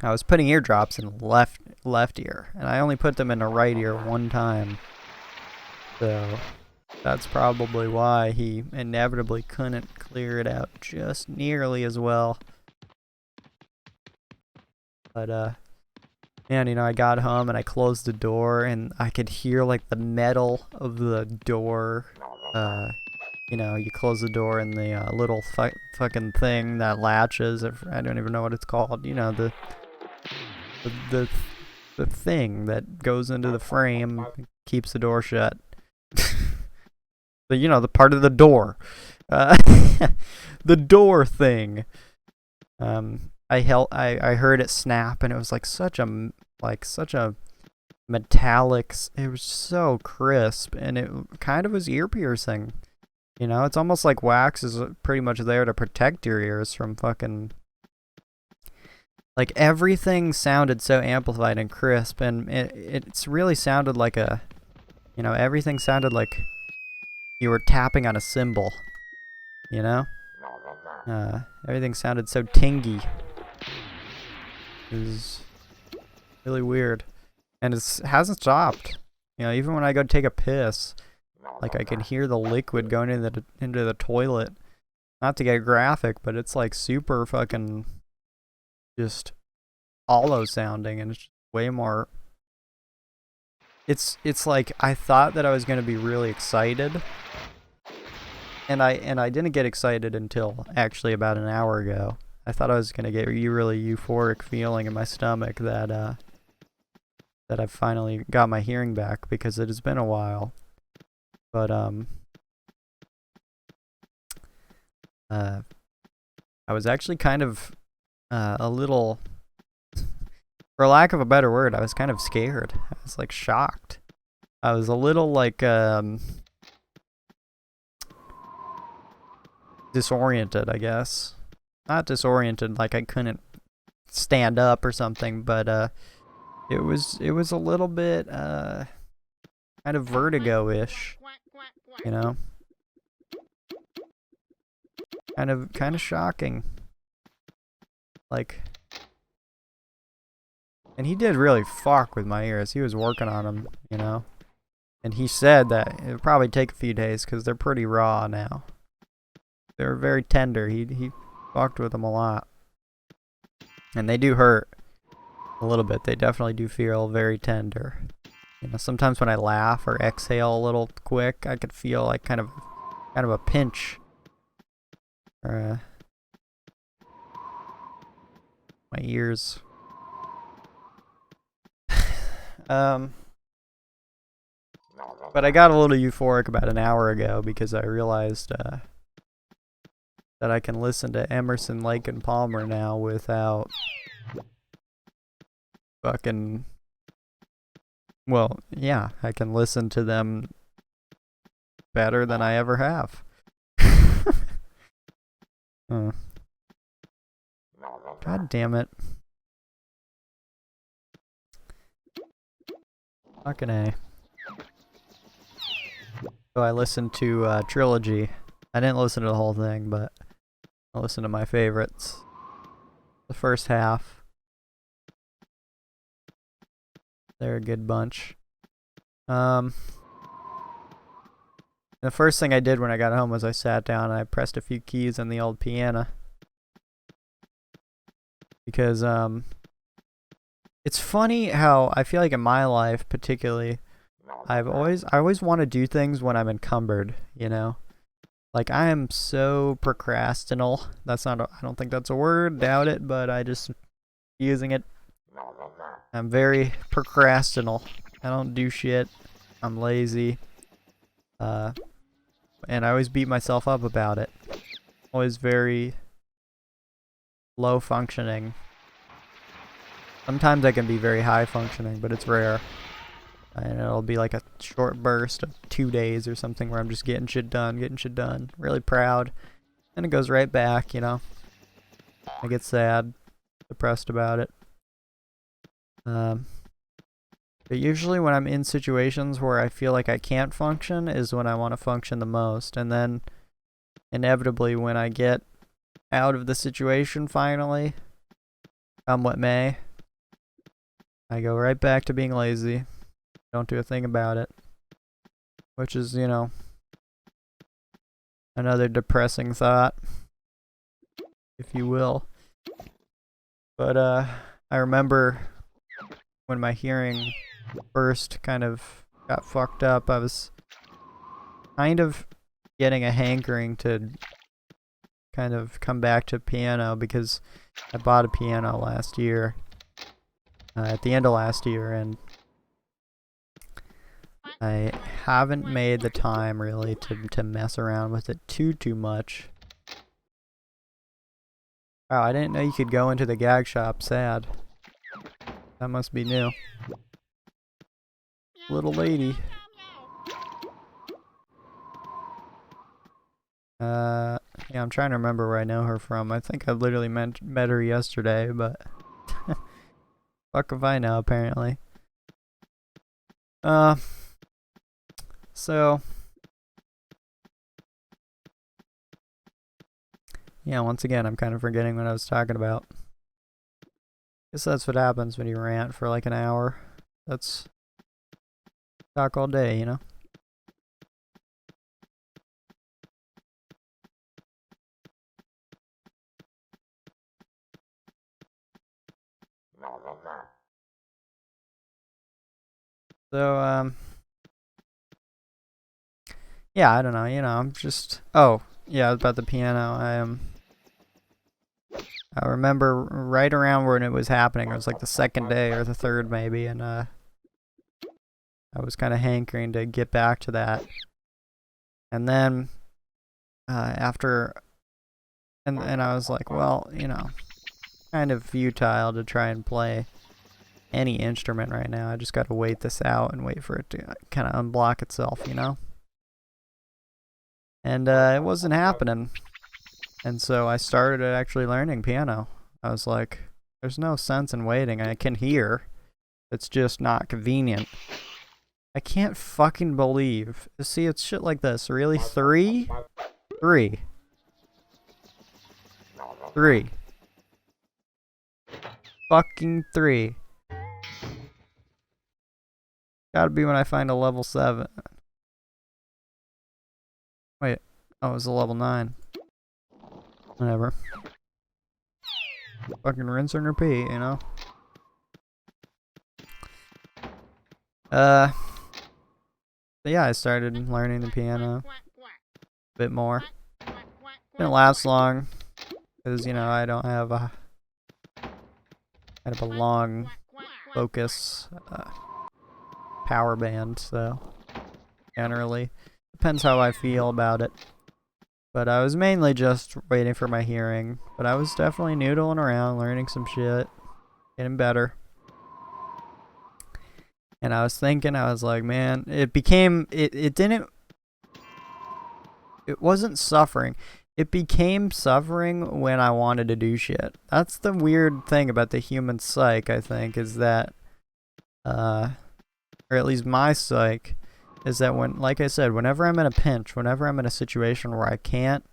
I was putting eardrops in left ear, and I only put them in the right ear one time. So that's probably why he inevitably couldn't clear it out just nearly as well. But man, you know, I got home and I closed the door, and I could hear like the metal of the door. You know, you close the door and the little fucking thing that latches. I don't even know what it's called. You know, the the thing that goes into the frame, keeps the door shut. The part of the door. The door thing. I heard it snap, and it was like such a metallic. It was so crisp, and it kind of was ear piercing. It's almost like wax is pretty much there to protect your ears from fucking. Like, everything sounded so amplified and crisp, and it's really sounded like everything sounded like you were tapping on a cymbal, everything sounded so tingy. It was really weird, and it hasn't stopped. Even when I go take a piss, like, I can hear the liquid going into the toilet. Not to get graphic, but it's like super fucking just hollow sounding, and it's way more. It's like I thought that I was gonna be really excited, and I didn't get excited until actually about an hour ago. I thought I was gonna get a really euphoric feeling in my stomach that I finally got my hearing back, because it has been a while. But I was actually kind of a little, for lack of a better word, I was kind of scared. I was like shocked. I was a little like disoriented, I guess. Not disoriented like I couldn't stand up or something, but it was a little bit kind of vertigo-ish, kind of shocking. Like, and he did really fuck with my ears. He was working on them, and he said that it would probably take a few days because they're pretty raw now. They're very tender. He fucked with them a lot, and they do hurt a little bit. They definitely do feel very tender. Sometimes when I laugh or exhale a little quick, I could feel like kind of a pinch. Or my ears. But I got a little euphoric about an hour ago because I realized that I can listen to Emerson, Lake, and Palmer now without fucking. Well, yeah, I can listen to them better than I ever have. God damn it. Fucking A. So I listened to Trilogy. I didn't listen to the whole thing, but I listened to my favorites. The first half. They're a good bunch. The first thing I did when I got home was I sat down and I pressed a few keys on the old piano. Because, it's funny how I feel like in my life particularly, I always want to do things when I'm encumbered, Like, I am so procrastinal. I don't think that's a word, doubt it, but I just using it. I'm very procrastinal. I don't do shit. I'm lazy. And I always beat myself up about it. Always very low functioning. Sometimes I can be very high functioning, but it's rare. And it'll be like a short burst of 2 days or something where I'm just getting shit done, really proud. And it goes right back, I get sad, depressed about it. But usually when I'm in situations where I feel like I can't function is when I want to function the most. And then inevitably when I get out of the situation finally, come what may, I go right back to being lazy. Don't do a thing about it. Which is, another depressing thought, if you will. But I remember when my hearing first kind of got fucked up, I was kind of getting a hankering to kind of come back to piano because I bought a piano last year. at the end of last year, and I haven't made the time really to mess around with it too much. Oh, I didn't know you could go into the gag shop. Sad. That must be new. Little lady. Yeah, I'm trying to remember where I know her from. I think I literally met her yesterday, but fuck if I know, apparently. So yeah, once again, I'm kind of forgetting what I was talking about. Guess that's what happens when you rant for like an hour. That's talk all day, you know? So, yeah, I don't know, you know, I'm just, oh, yeah, about the piano, I remember right around when it was happening, it was like the second day or the third maybe, and, I was kind of hankering to get back to that. And then, after, and I was like, well, you know, kind of futile to try and play any instrument right now. I just gotta wait this out and wait for it to kind of unblock itself, you know? And it wasn't happening. And so I started actually learning piano. I was like, there's no sense in waiting. I can hear. It's just not convenient. I can't fucking believe. See, it's shit like this. Really? Three? Fucking three. Gotta be when I find a level 7. Wait. Oh, it was a level 9. Whatever. Fucking rinse and repeat, you know? But yeah, I started learning the piano a bit more. Didn't last long, because, you know, I don't have a kind of a long focus power band, so generally depends how I feel about it. But I was mainly just waiting for my hearing, but I was definitely noodling around, learning some shit, getting better. And I was thinking, I was like, man, it wasn't suffering. It became suffering when I wanted to do shit. That's the weird thing about the human psyche, I think, is that, or at least my psyche, is that when, like I said, whenever I'm in a pinch, whenever I'm in a situation where I can't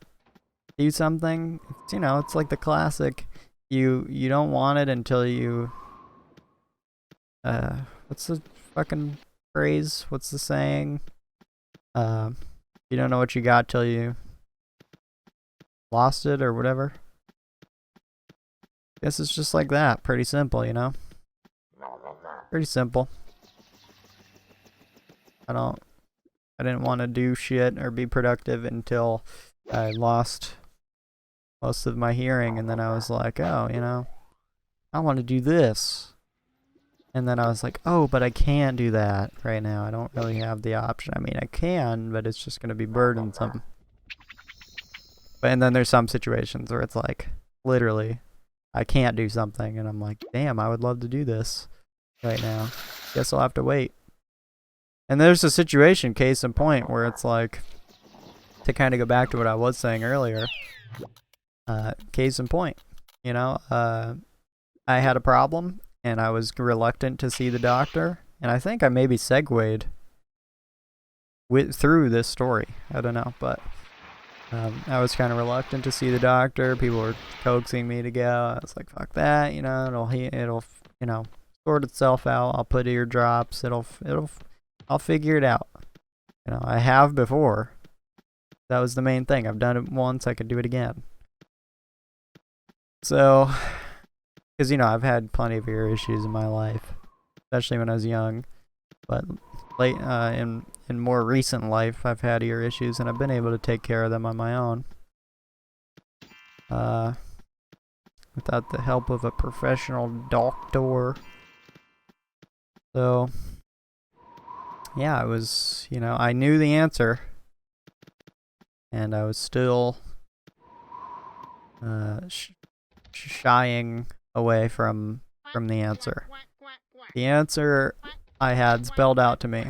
do something, it's, you know, it's like the classic, you don't want it until you, what's the fucking phrase? What's the saying? You don't know what you got till you lost it or whatever. Guess it's just like that. Pretty simple, you know? Pretty simple. I didn't want to do shit or be productive until I lost most of my hearing, and then I was like, oh, you know, I want to do this. And then I was like, oh, but I can't do that right now. I don't really have the option. I mean, I can, but it's just going to be burdensome. And then there's some situations where it's like, literally, I can't do something, and I'm like, damn, I would love to do this right now. Guess I'll have to wait. And there's a situation, case in point, where it's like, to kind of go back to what I was saying earlier, case in point, you know, I had a problem, and I was reluctant to see the doctor, and I think I maybe segued through this story. I don't know, but I was kind of reluctant to see the doctor. People were coaxing me to go. I was like, fuck that, you know, it'll you know, sort itself out. I'll put eardrops. I'll figure it out. You know, I have before. That was the main thing. I've done it once. I could do it again. So, because, you know, I've had plenty of ear issues in my life, especially when I was young. But late in more recent life, I've had ear issues, and I've been able to take care of them on my own. Without the help of a professional doctor. So, yeah, it was, you know, I knew the answer, and I was still shying away from the answer. The answer I had spelled out to me.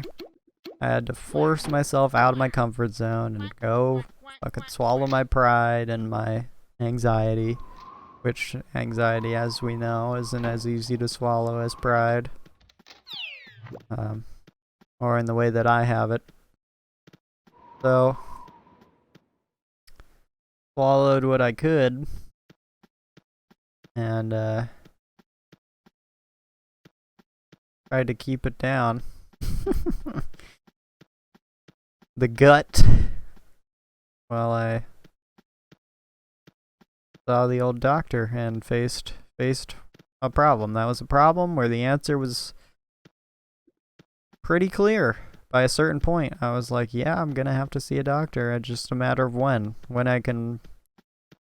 I had to force myself out of my comfort zone and go fucking swallow my pride and my anxiety, which anxiety, as we know, isn't as easy to swallow as pride. Or in the way that I have it. So, swallowed what I could, and tried to keep it down. The gut. While I saw the old doctor and faced a problem. That was a problem where the answer was pretty clear. By a certain point, I was like, yeah, I'm gonna have to see a doctor. It's just a matter of when I can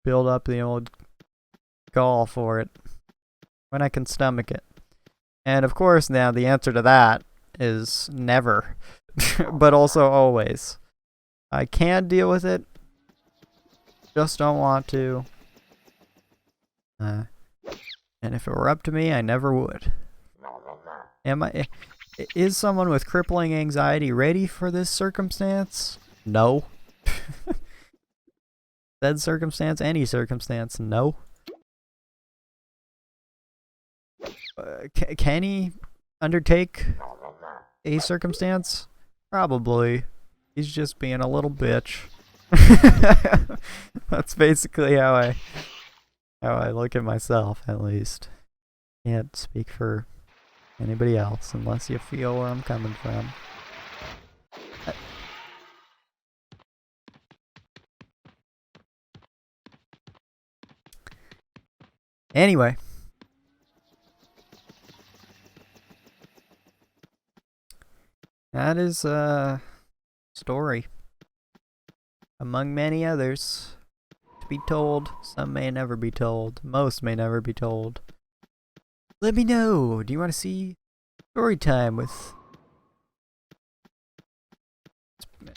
build up the old gall for it, when I can stomach it. And of course, now the answer to that is never, but also always. I can deal with it, just don't want to. And if it were up to me, I never would. Is someone with crippling anxiety ready for this circumstance? No. Said circumstance, any circumstance, no. Can he undertake a circumstance? Probably. He's just being a little bitch. That's basically how I look at myself, at least. Can't speak for anybody else unless you feel where I'm coming from. Anyway. That is a story. Among many others to be told. Some may never be told. Most may never be told. Let me know. Do you want to see story time with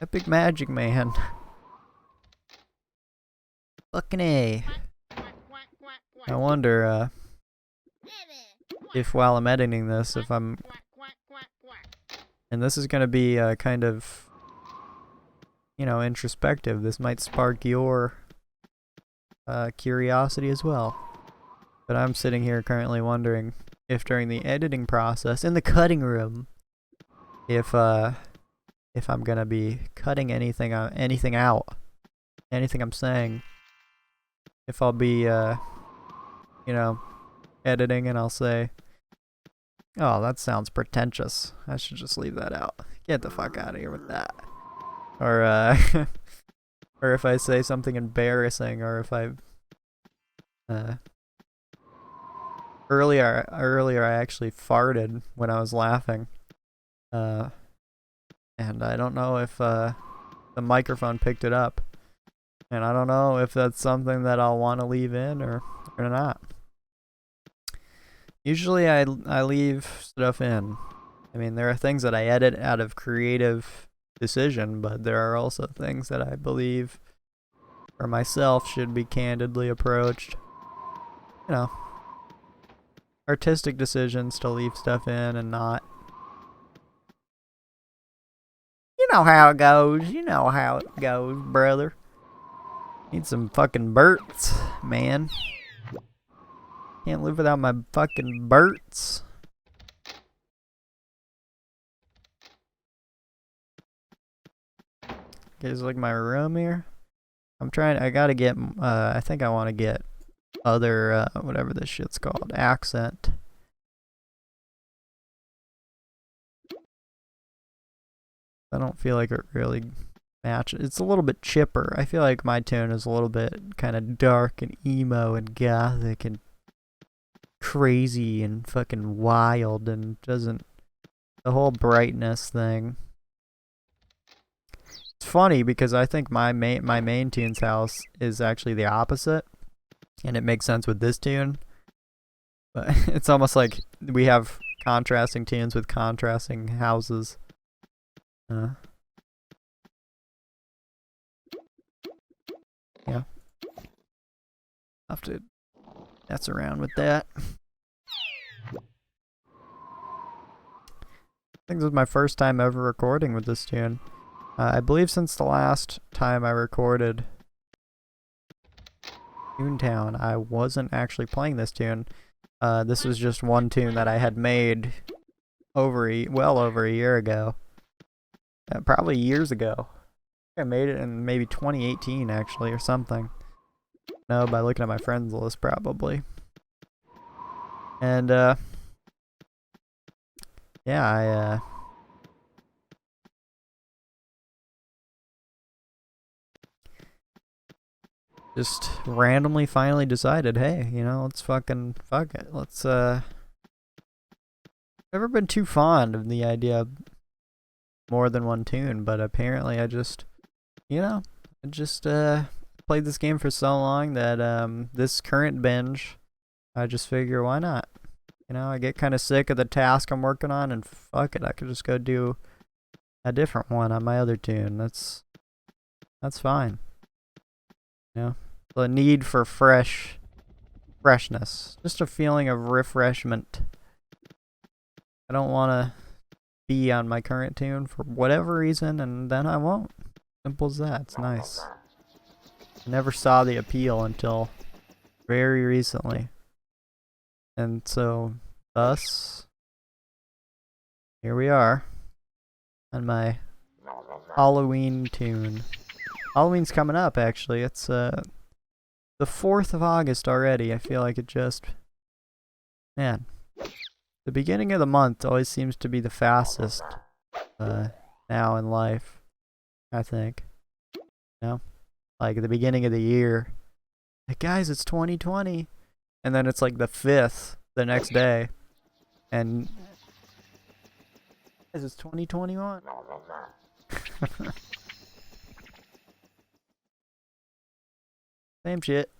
Epic Magic Man? Fucking A. I wonder if while I'm editing this, if I'm... And this is going to be kind of, you know, introspective. This might spark your curiosity as well. But I'm sitting here currently wondering if during the editing process, in the cutting room, if I'm going to be cutting anything out, anything I'm saying, if I'll be, you know, editing and I'll say, oh, that sounds pretentious. I should just leave that out. Get the fuck out of here with that. Or, or if I say something embarrassing, or if I, earlier I actually farted when I was laughing. And I don't know if, the microphone picked it up. And I don't know if that's something that I'll want to leave in or not. Usually I leave stuff in. I mean, there are things that I edit out of creative decision, but there are also things that I believe for myself should be candidly approached. You know, artistic decisions to leave stuff in and not. You know how it goes. You know how it goes, brother. Need some fucking Burts, man. Can't live without my fucking Burts. Here's like my room here. I gotta get, I think I want to get other, whatever this shit's called, accent. I don't feel like it really matches. It's a little bit chipper. I feel like my tone is a little bit kind of dark and emo and gothic and crazy and fucking wild, and doesn't, the whole brightness thing. It's funny because I think my main tune's house is actually the opposite, and it makes sense with this tune. But it's almost like we have contrasting tunes with contrasting houses. Yeah. I'll have to mess around with that. I think this was my first time ever recording with this tune. I believe since the last time I recorded Toontown, I wasn't actually playing this tune. This was just one tune that I had made well over a year ago. Probably years ago. I made it in maybe 2018 actually, or something. No, by looking at my friends list probably. And yeah, I just randomly finally decided, hey, you know, let's fucking fuck it. Let's never been too fond of the idea of more than one tune, but apparently I just, you know, I just played this game for so long that this current binge, I just figure why not? You know, I get kind of sick of the task I'm working on, and fuck it, I could just go do a different one on my other tune. That's fine. You know, the need for freshness, just a feeling of refreshment. I don't want to be on my current tune for whatever reason, and then I won't. Simple as that. It's nice. I never saw the appeal until very recently. And so, thus, here we are on my Halloween tune. Halloween's coming up, actually. It's the 4th of August already. I feel like it just... Man. The beginning of the month always seems to be the fastest now in life, I think. You know? Like, at the beginning of the year. Like, guys, it's 2020. And then it's like the 5th the next day. And... Guys, it's 2021. Same shit.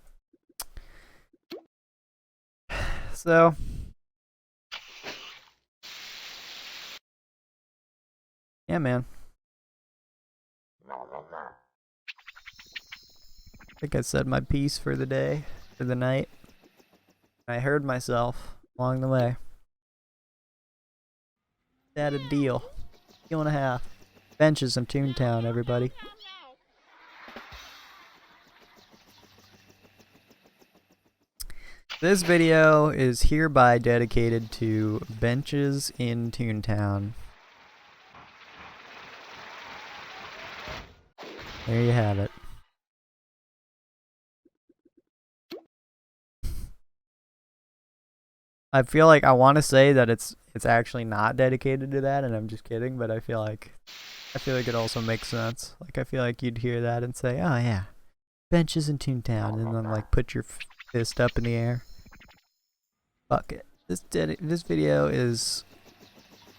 So... Yeah, man. I think I said my piece for the day, for the night. I heard myself along the way. Had a deal. Deal and a half. Benches in Toontown, everybody. This video is hereby dedicated to benches in Toontown. There you have it. I feel like I want to say that it's actually not dedicated to that, and I'm just kidding, but I feel like it also makes sense. Like, I feel like you'd hear that and say, oh yeah, benches in Toontown, and then like put your fist up in the air. Fuck it. This video is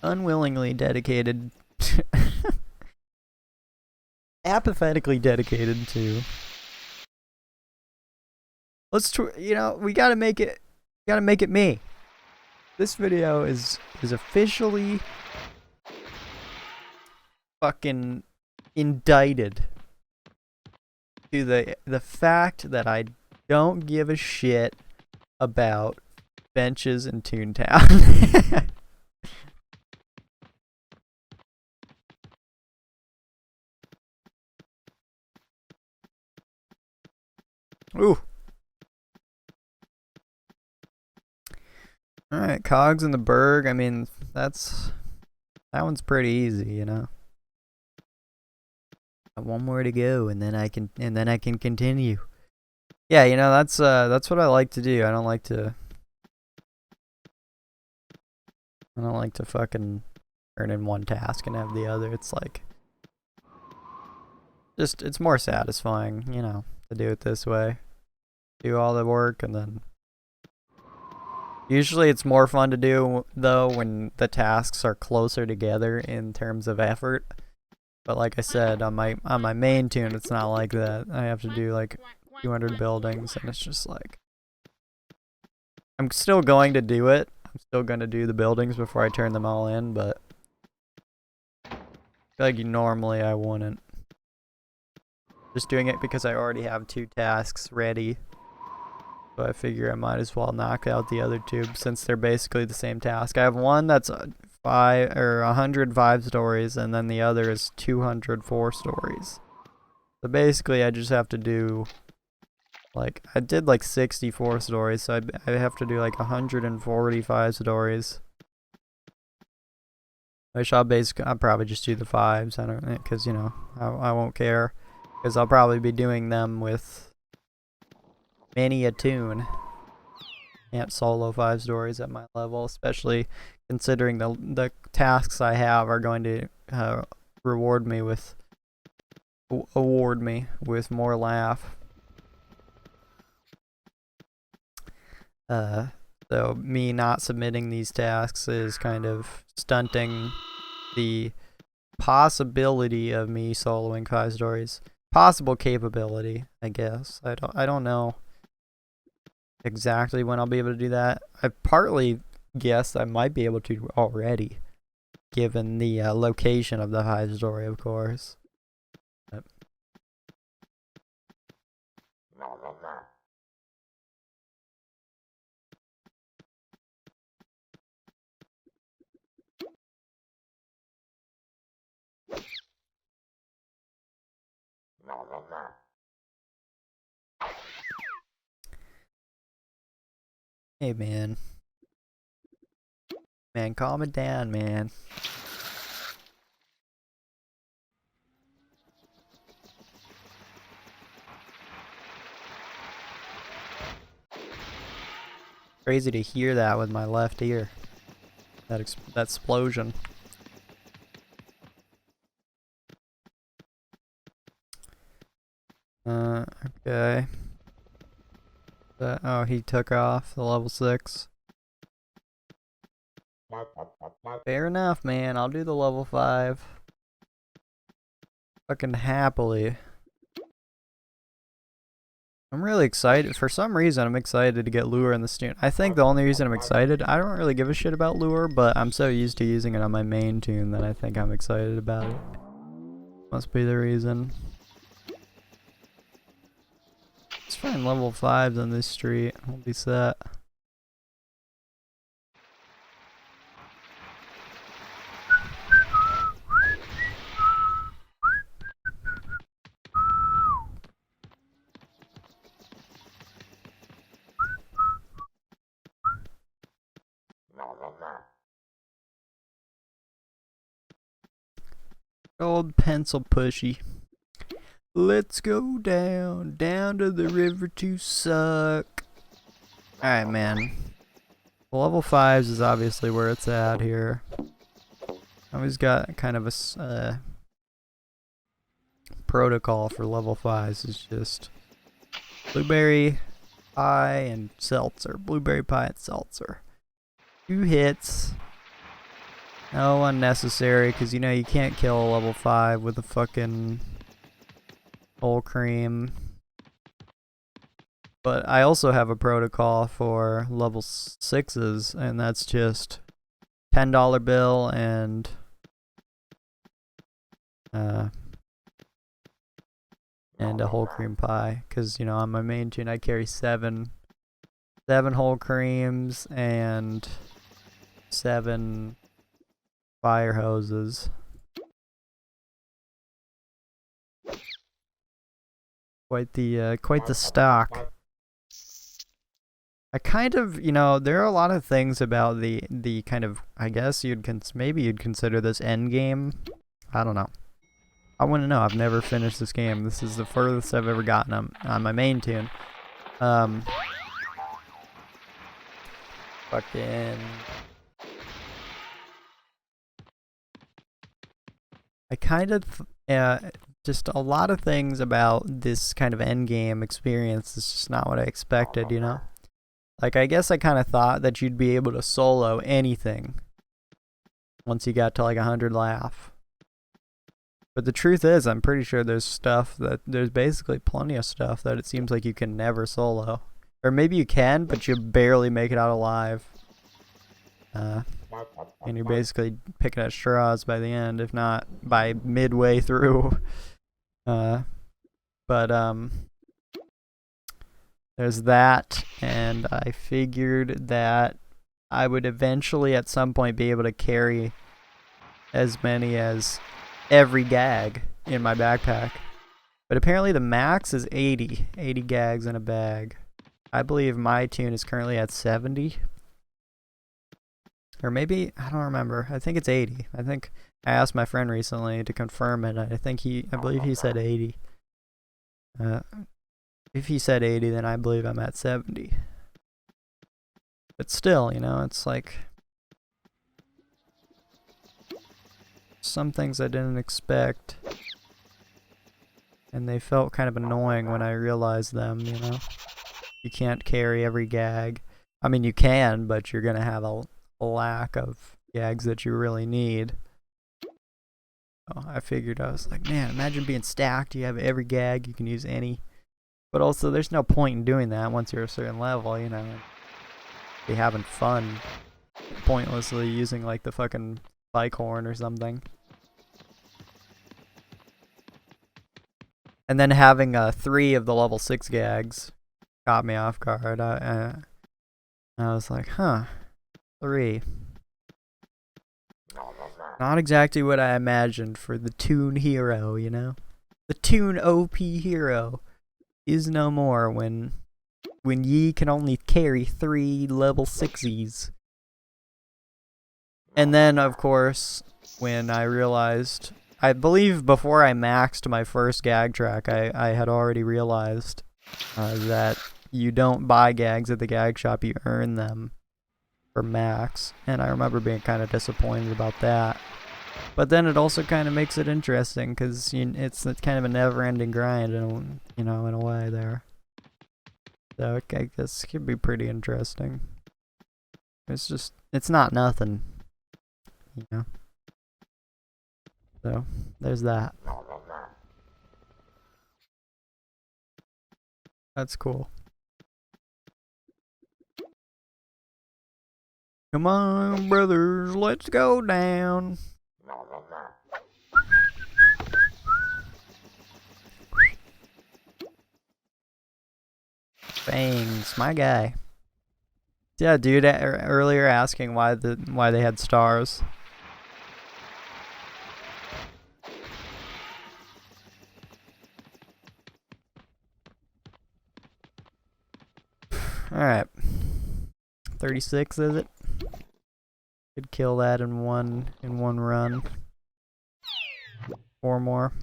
unwillingly dedicated apathetically dedicated to... you know, we gotta make it me. This video is officially fucking indicted to the fact that I don't give a shit about benches in Toontown. Ooh. Alright, cogs in the Berg. I mean, that one's pretty easy, you know. Got one more to go, and then I can continue. Yeah, you know, that's what I like to do. I don't like to fucking turn in one task and have the other. It's like, it's more satisfying, you know, to do it this way. Do all the work, and then usually it's more fun to do though when the tasks are closer together in terms of effort. But like I said, on my main tune, it's not like that. I have to do like 200 buildings, and it's just like, I'm still going to do it. I'm still gonna do the buildings before I turn them all in, but I feel like normally I wouldn't. Just doing it because I already have 2 tasks ready. So I figure I might as well knock out the other 2 since they're basically the same task. I have one that's 105 stories, and then the other is 204 stories. So basically I just have to do, like, I did like 64 stories, so I have to do like 145 stories. Which I'll probably just do the 5s, because, you know, I won't care. Because I'll probably be doing them with many a toon. Can't solo 5 stories at my level, especially considering the tasks I have are going to award me with more laugh. So me not submitting these tasks is kind of stunting the possibility of me soloing 5 stories. Possible capability, I guess. I don't know exactly when I'll be able to do that. I partly guess I might be able to already, given the location of the 5 story, of course. But hey, man. Man, calm it down, man. Crazy to hear that with my left ear. That explosion. Okay. Oh, he took off the level 6. Fair enough, man. I'll do the level 5. Fucking happily. I'm really excited. For some reason, I'm excited to get Lure in the Toon. I think the only reason I'm excited, I don't really give a shit about Lure, but I'm so used to using it on my main toon that I think I'm excited about it. Must be the reason. Let's find level 5s on this street. We'll be set. Old pencil pushy. Let's go down to the river to suck. Alright, man. Level 5s is obviously where it's at here. I always got kind of a protocol for level 5s. It's just blueberry pie and seltzer. Blueberry pie and seltzer. 2 hits. No unnecessary, because you know you can't kill a level 5 with a fucking whole cream. But I also have a protocol for level 6s, and that's just $10 bill and a whole cream pie. Because, you know, on my main toon I carry 7 whole creams and 7 fire hoses. Quite the stock. I kind of, you know, there are a lot of things about the kind of, I guess maybe you'd consider this end game. I don't know. I want to know. I've never finished this game. This is the furthest I've ever gotten on my main toon. Fucking. I kind of, just a lot of things about this kind of end game experience is just not what I expected, you know? Like, I guess I kind of thought that you'd be able to solo anything once you got to like 100 laugh. But the truth is, I'm pretty sure there's basically plenty of stuff that it seems like you can never solo. Or maybe you can, but you barely make it out alive. And you're basically picking at straws by the end, if not by midway through. But there's that, and I figured that I would eventually at some point be able to carry as many as every gag in my backpack. But apparently the max is 80 gags in a bag. I believe my toon is currently at 70. Or maybe, I don't remember. I think it's 80. I think I asked my friend recently to confirm it. I believe he said 80. If he said 80, then I believe I'm at 70. But still, you know, it's like some things I didn't expect. And they felt kind of annoying when I realized them, you know. You can't carry every gag. I mean, you can, but you're going to have a lack of gags that you really need. So I figured, I was like, man, imagine being stacked. You have every gag, you can use any. But also, there's no point in doing that once you're a certain level, you know. Be having fun pointlessly using like the fucking bike horn or something. And then having 3 of the level 6 gags caught me off guard. I was like, huh, 3. Not exactly what I imagined for the toon hero, you know? The toon OP hero is no more when ye can only carry 3 level 6s. And then, of course, when I realized, I believe before I maxed my first gag track, I had already realized that you don't buy gags at the gag shop, you earn them for max. And I remember being kind of disappointed about that. But then it also kind of makes it interesting, because it's kind of a never-ending grind, you know, in a way there. So I guess it could be pretty interesting. It's not nothing, you know. So there's that. That's cool. Come on, brothers, let's go down. Fangs, my guy. Yeah, dude. Earlier asking why they had stars. All right. 36 is it? Could kill that in one run. 4 more.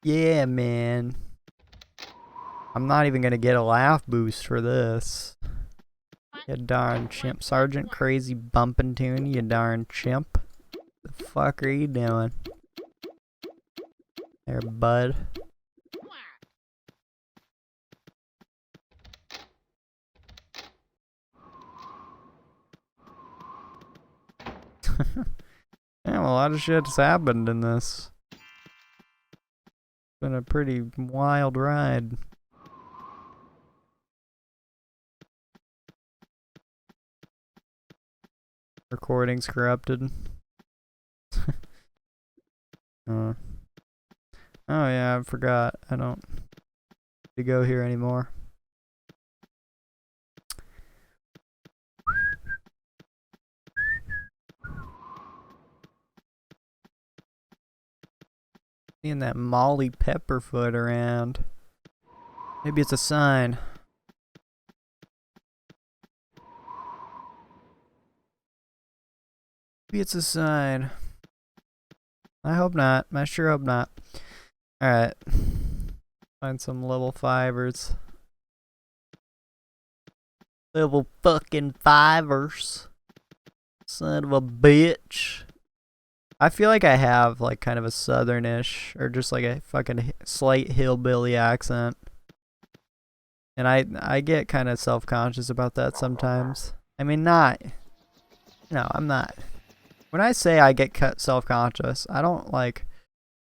Yeah, man. I'm not even gonna get a laugh boost for this. You darn chimp. Sergeant Crazy bumping tune, you darn chimp. The fuck are you doing? There, bud. Damn, a lot of shit's happened in this. It's been a pretty wild ride. Recordings corrupted. Oh yeah, I forgot. I don't need to go here anymore. Seeing that Molly Pepperfoot around. Maybe it's a sign. Maybe it's a sign. I hope not. I sure hope not. Alright. Find some level 5ers. Level fucking 5ers. Son of a bitch. I feel like I have like kind of a southernish or just like a fucking slight hillbilly accent. And I get kind of self-conscious about that sometimes. I mean, not. No, I'm not. When I say I get self-conscious, I don't like.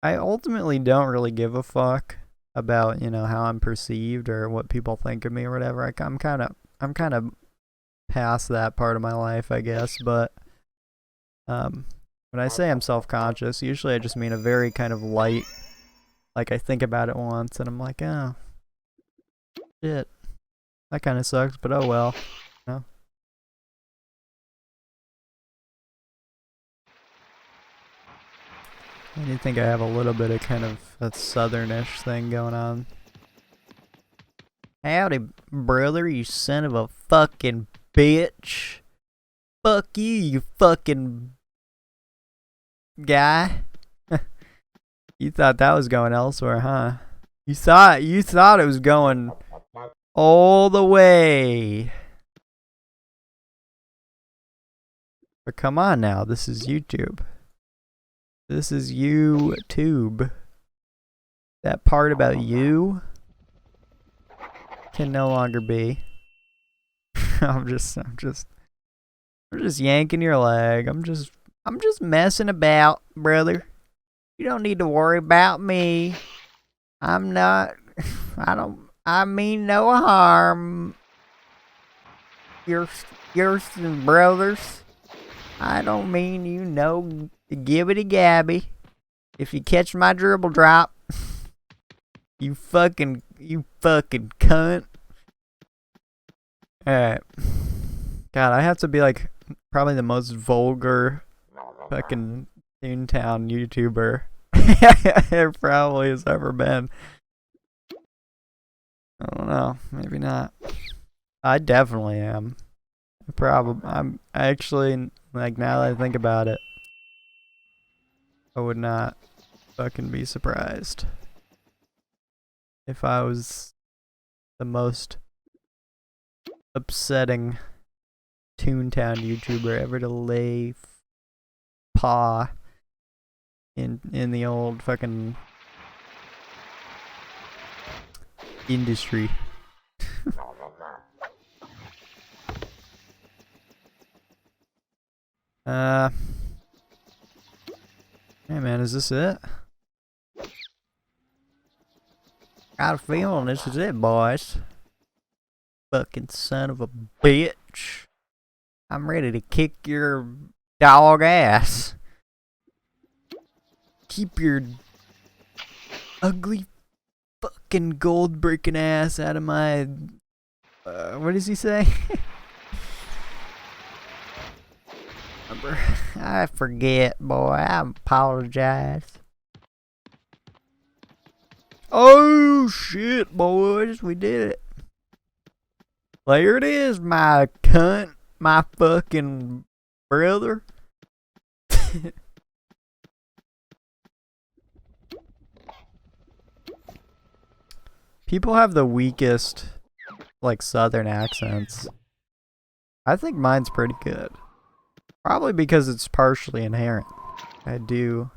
I ultimately don't really give a fuck about, you know, how I'm perceived or what people think of me or whatever. I'm kind of past that part of my life, I guess. But when I say I'm self-conscious, usually I just mean a very kind of light. Like I think about it once and I'm like, oh, shit. That kind of sucks, but oh well. You know? I do think I have a little bit of kind of a southernish thing going on. Howdy, brother, you son of a fucking bitch. Fuck you, you fucking guy. You thought that was going elsewhere, huh? You thought it was going all the way. But come on now, this is YouTube. This is YouTube. That part about you can no longer be. I'm just yanking your leg. I'm just messing about, brother. You don't need to worry about me. I'm not. I mean no harm. You're brothers. I don't mean you no gibbity gabby. If you catch my dribble drop, you fucking cunt. Alright. God, I have to be like probably the most vulgar fucking toontown YouTuber there probably has ever been. I don't know. Maybe not. I definitely am. I'm actually, like, now that I think about it, I would not fucking be surprised if I was the most upsetting toontown YouTuber ever to lay paw in the old fucking industry. Hey man, is this it? Got a feeling this is it, boys. Fucking son of a bitch. I'm ready to kick your dog ass. Keep your ugly fucking gold breaking ass out of my... what does he say? I forget, boy. I apologize. Oh shit, boys, we did it. There it is, my cunt, my fucking brother. People have the weakest, like, southern accents. I think mine's pretty good. Probably because it's partially inherent. I do,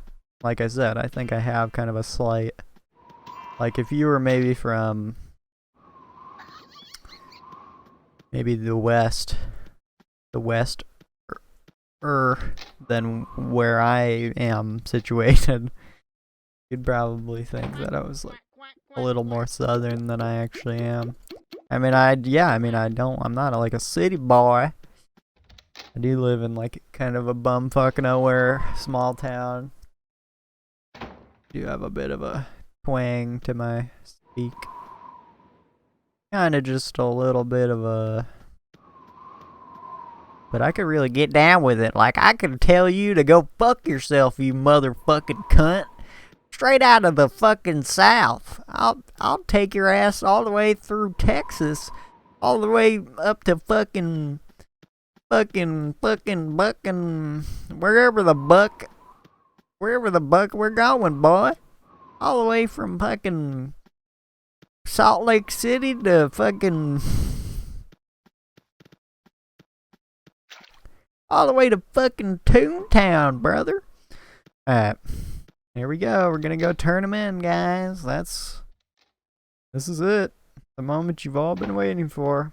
like I said, I think I have kind of a slight, like if you were maybe from maybe the west than where I am situated, you'd probably think that I was like a little more southern than I actually am. I'm not like a city boy. I do live in like kind of a bumfuck nowhere small town. Do have a bit of a twang to my speak. Kinda just a little bit of a... But I could really get down with it. Like, I could tell you to go fuck yourself, you motherfucking cunt. Straight out of the fucking South. I'll take your ass all the way through Texas. All the way up to fucking wherever the buck we're going, boy. All the way from fucking Salt Lake City to fucking all the way to fucking Toontown, brother. Alright. Here we go. We're gonna go turn them in, guys. This is it. The moment you've all been waiting for.